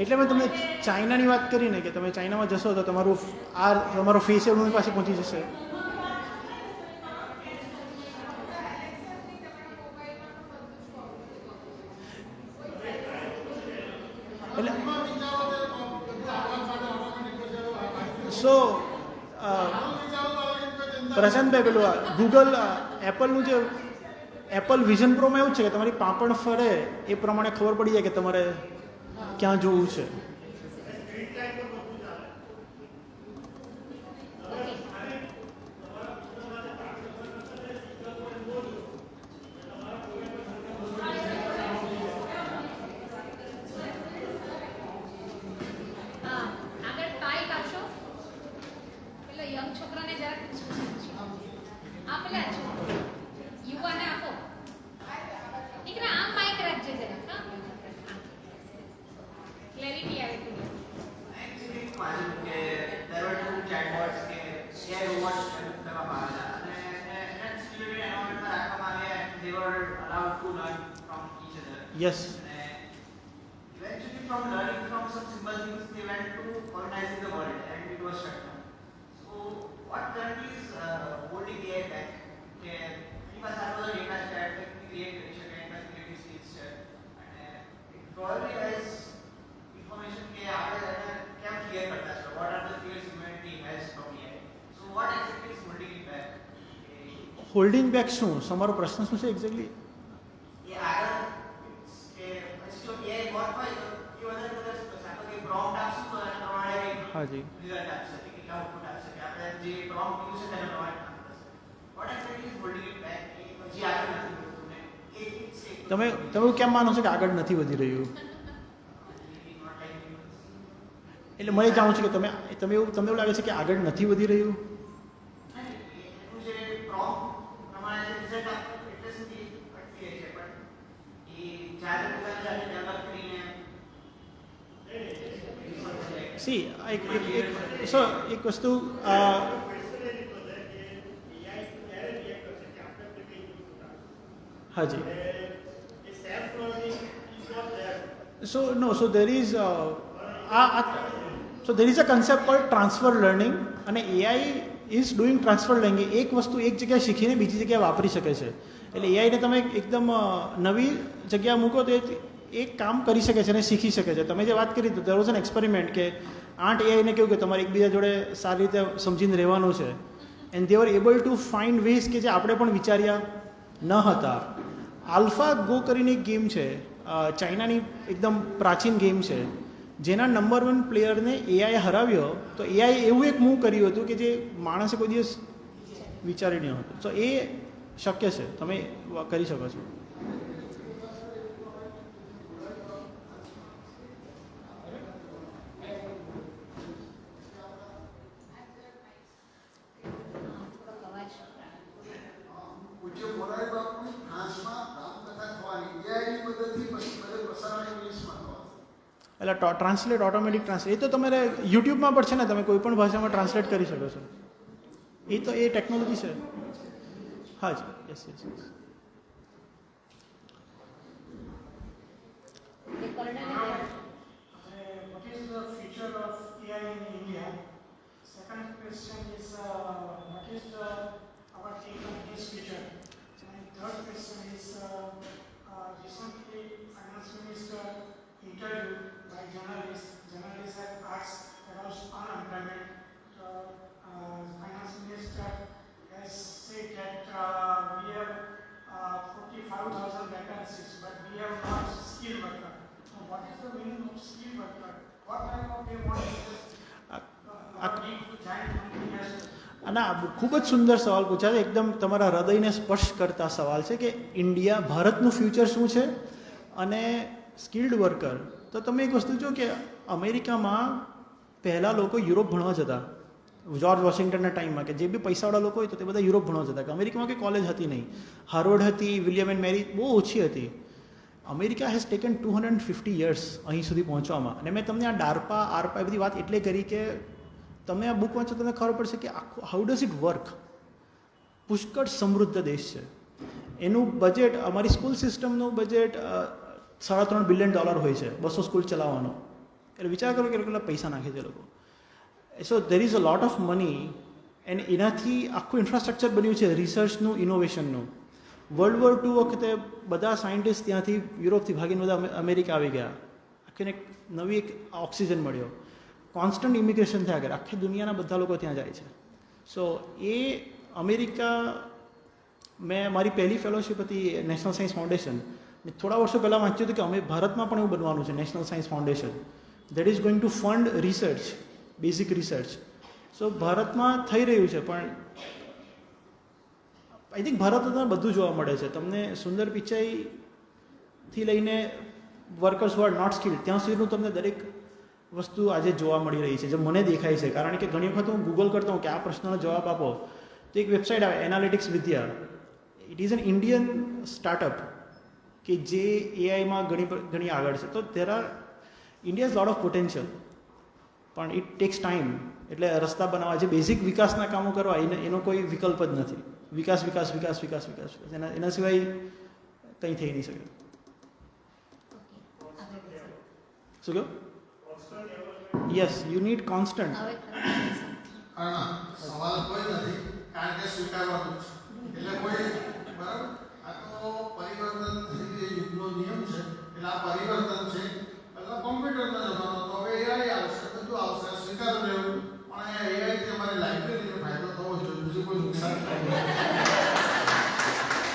એટલે મેં તમને ચાઇનાની વાત કરીને કે તમે ચાઇનામાં જશો તો તમારો ફેસ એમની પાસે પહોંચી જશે. એટલે પ્રશાંતભાઈ પેલું ગૂગલ એપલનું જે એપલ વિઝન પ્રોમાં એવું છે કે તમારી પાપણ ફરે એ પ્રમાણે ખબર પડી જાય કે તમારે ક્યાં જોવું છે. આગળ ટાઈટ આપશો, પેલા યંગ છોકરાને જરાક આ પેલા યુવાને આપો. દીકરા આમ માઇક રાખજે જરાક. હા, ક્લેરિટી આવે. Actually, કે there were two chatbots કે AI robots કરવામાં આવ્યા અને એને simulated environment માં રાખવામાં આવ્યા and they were allowed to learn from each other. Yes. Eventually, from learning from some simple things, they went to colonizing the world and it was shut down. So, what currently is holding AI back? કે એની પાસે આટલો બધો data છે, create કરી શકાય એના creative skills છે અને ઇટ પ્રોબેબલી હેઝ ઇન્ફોર્મેશન કે આપણે એને કેમ ક્લિયર કરતા છે what are the fierce humanity has from AI so what exactly is holding it back holding back શું? તમારો પ્રશ્ન શું છે એક્ઝેક્ટલી? એ આગળ કે પછી જો AI બોટ હોય તો એ વધારે સાતો કે પ્રોમ્પ્ટ આપશું તો એના પ્રમાણે હાજી રિઝલ્ટ આપશે કે કેટલા આઉટપુટ આપશે કે આપણે જે પ્રોમ્પ્ટ કર્યું છે તેના પ્રમાણે કામ કરશે what exactly is holding it back એ પછી આગળ નથી વધતું ને તમે એવું કેમ માનો છો કે આગળ નથી વધી રહ્યું? એટલે મને જાણવું છે કે તમને એવું લાગે છે કે આગળ નથી વધી રહ્યું? એનું જે પ્રોમ્પ્ટ પ્રમાણે જે રિઝલ્ટ આપે એટલે સુધી અટકી છે પણ એ જ્યારે પોતાની જાતે ડેવલપ કરીને સી એક વસ્તુ હાજી સો there is a concept called transfer learning અને AI is doing transfer learning. એક વસ્તુ એક જગ્યાએ શીખીને બીજી જગ્યાએ વાપરી શકે છે. એટલે એઆઈને તમે એકદમ નવી જગ્યાએ મૂકો તો એ કામ કરી શકે છે અને શીખી શકે છે. તમે જે વાત કરી તો there was an experiment કે 8 એઆઈને કેવું કે તમારે એકબીજા જોડે સારી રીતે સમજીને રહેવાનું છે and they were able to find ways કે જે આપણે પણ વિચાર્યા ન હતા. આલ્ફા ગો કરીને એક ગેમ છે, ચાઇનાની એકદમ પ્રાચીન ગેમ છે, જેના નંબર 1 પ્લેયરને એઆઈ હરાવ્યો તો એઆઈ એવું એક મૂવ કર્યું હતું કે જે માણસે કોઈ દિવસ વિચારી નહીં હતું. તો એ શક્ય છે, તમે કરી શકો છો. પૂજ્ય મોરારી બાપુની ફ્રાન્સમાં રામકથા થવાની એઆઈની મદદથી પછી બધે પ્રસારણ ઇંગ્લિશમાં થવાનું. એટલે ટ્રાન્સલેટ ઓટોમેટિક ટ્રાન્સલેટ એ તો તમારે યુટ્યુબમાં પણ છે ને, તમે કોઈ પણ ભાષામાં ટ્રાન્સલેટ કરી શકો છો. એ તો એ ટેકનોલોજી છે. હા જી, yes yes yes. What is the future of AI in India? Second question is what is our take on this future? And third question is recently Finance Minister interviewed by journalists. Journalists have asked about unemployment. Finance Minister has said that we have 45,000 vacancies, but we have not skilled worker. So what is the meaning of skilled worker? What type of they want to need to giant company has અને આ ખૂબ જ સુંદર સવાલ પૂછ્યા છે, એકદમ તમારા હૃદયને સ્પર્શ કરતા સવાલ છે કે ઇન્ડિયા, ભારતનું ફ્યુચર શું છે અને સ્કિલ્ડ વર્કર. તો તમે એક વસ્તુ જો કે અમેરિકામાં પહેલાં લોકો યુરોપ ભણવા જતા, જ્યોર્જ વોશિંગ્ટનના ટાઈમમાં, કે જે બી પૈસાવાળા લોકો હોય તો તે બધા યુરોપ ભણવા જતા. કે અમેરિકામાં કંઈ કોલેજ હતી નહીં, હાર્વર્ડ હતી, વિલિયમ એન્ડ મેરી બહુ ઓછી હતી. અમેરિકા હેઝ ટેકન 250 years અહીં સુધી પહોંચવામાં. અને મેં તમને આ ડાર્પા આરપા એ બધી વાત એટલે કરી કે તમે આ બુક વાંચો તમને ખબર પડશે કે આખું હાઉ ડઝ ઇટ વર્ક. પુષ્કળ સમૃદ્ધ દેશ છે. એનું બજેટ, અમારી સ્કૂલ સિસ્ટમનું બજેટ $3.5 બિલિયન હોય છે 200 સ્કૂલ ચલાવવાનો. એટલે વિચાર કરો કે કેટલા પૈસા નાખે છે લોકો. So there is a lot of money and એનાથી આખું ઇન્ફ્રાસ્ટ્રક્ચર બન્યું છે રિસર્ચનું, ઇનોવેશનનું. World War II વખતે બધા સાયન્ટિસ્ટ ત્યાંથી યુરોપથી ભાગીને બધા અમેરિકા આવી ગયા. આખીને એક નવી એક ઓક્સિજન મળ્યો. કોન્સ્ટન્ટ ઇમિગ્રેશન થયા કરે, આખી દુનિયાના બધા લોકો ત્યાં જાય છે. સો એ અમેરિકા, મેં મારી પહેલી ફેલોશિપ હતી નેશનલ સાયન્સ ફાઉન્ડેશન. થોડા વર્ષો પહેલાં વાંચ્યું હતું કે અમે ભારતમાં પણ એવું બનવાનું છે National science Foundation that is going to fund research, basic research. So ભારતમાં થઈ રહ્યું છે, પણ આઈ થિંક ભારતમાં બધું જોવા મળે છે. તમને સુંદર પિચાઈથી લઈને workers who are not skilled ત્યાં સુધીનું તમને દરેક વસ્તુ આજે જોવા મળી રહી છે, જે મને દેખાય છે. કારણ કે ઘણી વખત હું ગૂગલ કરતો હું કે આ પ્રશ્નનો જવાબ આપો તો એક વેબસાઇટ આવે analytics Vidya. It is N Indian startup કે જે એઆઈમાં ઘણી આગળ છે. તો there are India's lot of potential, પણ ઇટ ટેક્સ ટાઈમ. એટલે રસ્તા બનાવવા, જે બેઝિક વિકાસના કામો કરવા એનો કોઈ વિકલ્પ જ નથી. વિકાસ વિકાસ વિકાસ વિકાસ વિકાસ એના સિવાય કંઈ થઈ નહીં શકે. શું કહો? Yes, you need constant. સવાલ કોઈ નથી, કારણ કે સ્વીકારવાનું છે. એટલે કોઈ બરાબર. આ તો પરિવર્તન થઈ ગયું, યુગનો નિયમ છે, એટલે આ પરિવર્તન છે. પહેલા કોમ્પ્યુટરનો જમાનો હતો, હવે એઆઈ આવશે, બધું આવશે, સ્વીકાર લેવું. પણ એઆઈ થી અમારી લાઇબ્રેરીને ફાયદો થવો જોઈએ, બીજું કોઈ નુકસાન થવું.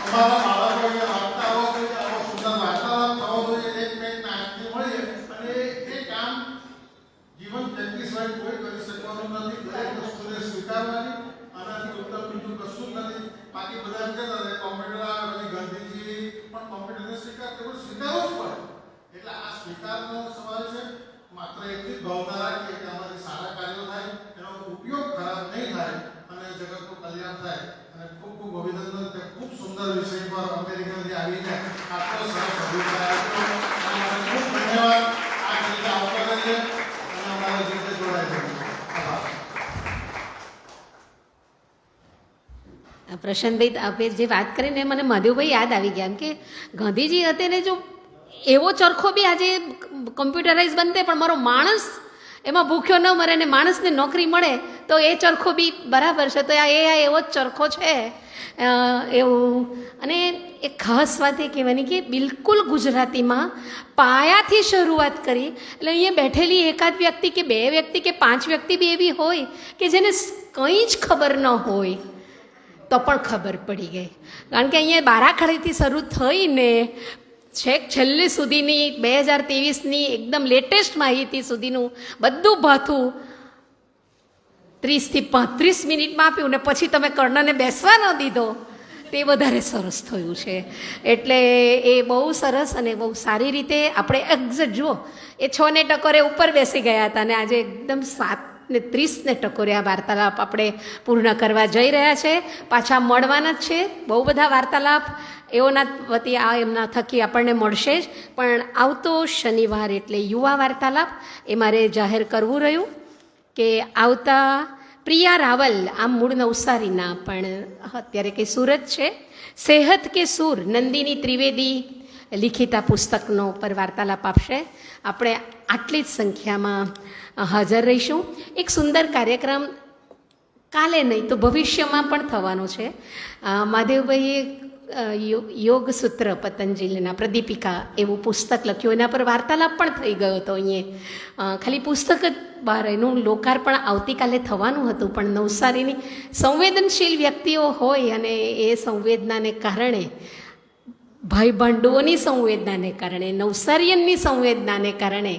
અમારા બાળકોને વાર્તાઓ આવો સુંદર વાર્તાલાપ થવો જોઈએ, એક મેં આજથી મળીએ અને એ કામ જીવન 33 વર્ષ કોઈ કરી શકવાનું નથી. દરેક વસ્તુને સ્વીકારવાની, આનાથી ઉત્તમ બીજું કશું જ નથી. બાકી બધા એમ કહેતા હતા કોમ્પ્યુટર આવે પછી ગાંધીજી પણ કોમ્પ્યુટરને સ્વીકાર કરવો, સ્વીકારવું જ પડે. એટલે આ સ્વીકારનો સવાલ છે. માત્ર એટલી જ ભાવના રાખીએ કે અમારી સારા કાર્યો થાય, એનો ઉપયોગ ખરાબ નહીં થાય અને જગતનું કલ્યાણ થાય. અને ખૂબ ખૂબ અભિનંદન કે ખૂબ સુંદર વિષય પર અમેરિકાથી આવીને આટલો સરસ અભિપ્રાય આપ્યો. અને મને ખૂબ ધન્યવાદ. આ રીતે આવતા રહીએ અને અમારા રીતે જોડાઈ રહીએ. આભાર. પ્રશાંતભાઈ, આપે જે વાત કરીને મને મહાદેવભાઈ યાદ આવી ગયા. એમ કે ગાંધીજી અત્યારે જો એવો ચરખો બી આજે કમ્પ્યુટરાઇઝ બનતે પણ મારો માણસ એમાં ભૂખ્યો ન મરે ને માણસને નોકરી મળે તો એ ચરખો બી બરાબર છે. તો આ એવો જ ચરખો છે એવું. અને એક ખાસ વાત એ કહેવાની કે બિલકુલ ગુજરાતીમાં પાયાથી શરૂઆત કરી. એટલે અહીંયા બેઠેલી એકાદ વ્યક્તિ કે બે વ્યક્તિ કે 5 વ્યક્તિ બી એવી હોય કે જેને કંઈ જ ખબર ન હોય તો પણ ખબર પડી ગઈ. કારણ કે અહીંયા બારાખડીથી શરૂ થઈને છેક છેલ્લે સુધીની 2023ની એકદમ લેટેસ્ટ માહિતી સુધીનું બધું ભાથું 30 થી 35 મિનિટમાં આપ્યું ને પછી તમે કર્ણને બેસવા ન દીધો, તે વધારે સરસ થયું છે. એટલે એ બહુ સરસ અને બહુ સારી રીતે આપણે એક્ઝેક્ટ જુઓ, એ 6 ને ટકોરે ઉપર બેસી ગયા હતા અને આજે એકદમ 7:30 ને ટકોરે આ વાર્તાલાપ આપણે પૂર્ણ કરવા જઈ રહ્યા છે. પાછા મળવાના જ છે. બહુ બધા વાર્તાલાપ એઓના વતી આ એમના થકી આપણને મળશે જ. પણ આવતો શનિવાર એટલે યુવા વાર્તાલાપ એ મારે જાહેર કરવું રહ્યું કે આવતા પ્રિયા રાવલ, આમ મૂળ નવસારીના પણ અત્યારે કે સુરત છે, સેહત કે સૂર નંદિની ત્રિવેદી લિખિતા પુસ્તકનો પર વાર્તાલાપ આપશે. આપણે આટલી જ સંખ્યામાં હાજર રહીશું. એક સુંદર કાર્યક્રમ કાલે નહીં તો ભવિષ્યમાં પણ થવાનો છે. મહાદેવભાઈએ યોગ સૂત્ર પતંજલિના પ્રદીપિકા એવું પુસ્તક લખ્યું, એના પર વાર્તાલાપ પણ થઈ ગયો હતો. અહીંયા ખાલી પુસ્તક જ બહાર, એનું લોકાર્પણ આવતીકાલે થવાનું હતું. પણ નવસારીની સંવેદનશીલ વ્યક્તિઓ હોય અને એ સંવેદનાને કારણે, ભાઈ ભાંડુઓની સંવેદનાને કારણે, નવસારીયનની સંવેદનાને કારણે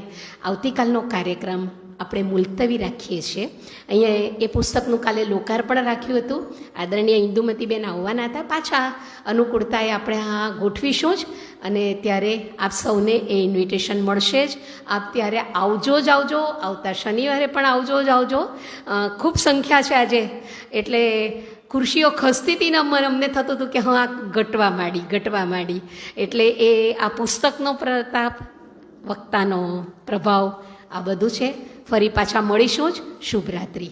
આવતીકાલનો કાર્યક્રમ આપણે મુલતવી રાખીએ છીએ. અહીંયા એ પુસ્તકનું કાલે લોકાર્પણ રાખ્યું હતું. આદરણીય ઇન્દુમતીબેન આવવાના હતા. પાછા અનુકૂળતાએ આપણે આ ગોઠવીશું જ અને ત્યારે આપ સૌને એ ઇન્વિટેશન મળશે જ. આપ ત્યારે આવજો જ આવજો, આવતા શનિવારે પણ આવજો જ આવજો. ખૂબ સંખ્યા છે આજે, એટલે ખુરશીઓ ખસતી હતી ને અમને થતું હતું કે હા ઘટવા માંડી. એટલે એ આ પુસ્તકનો પ્રતાપ, વક્તાનો પ્રભાવ, આ બધું છે. ફરી પાછા મળીશું જ. શુભરાત્રિ.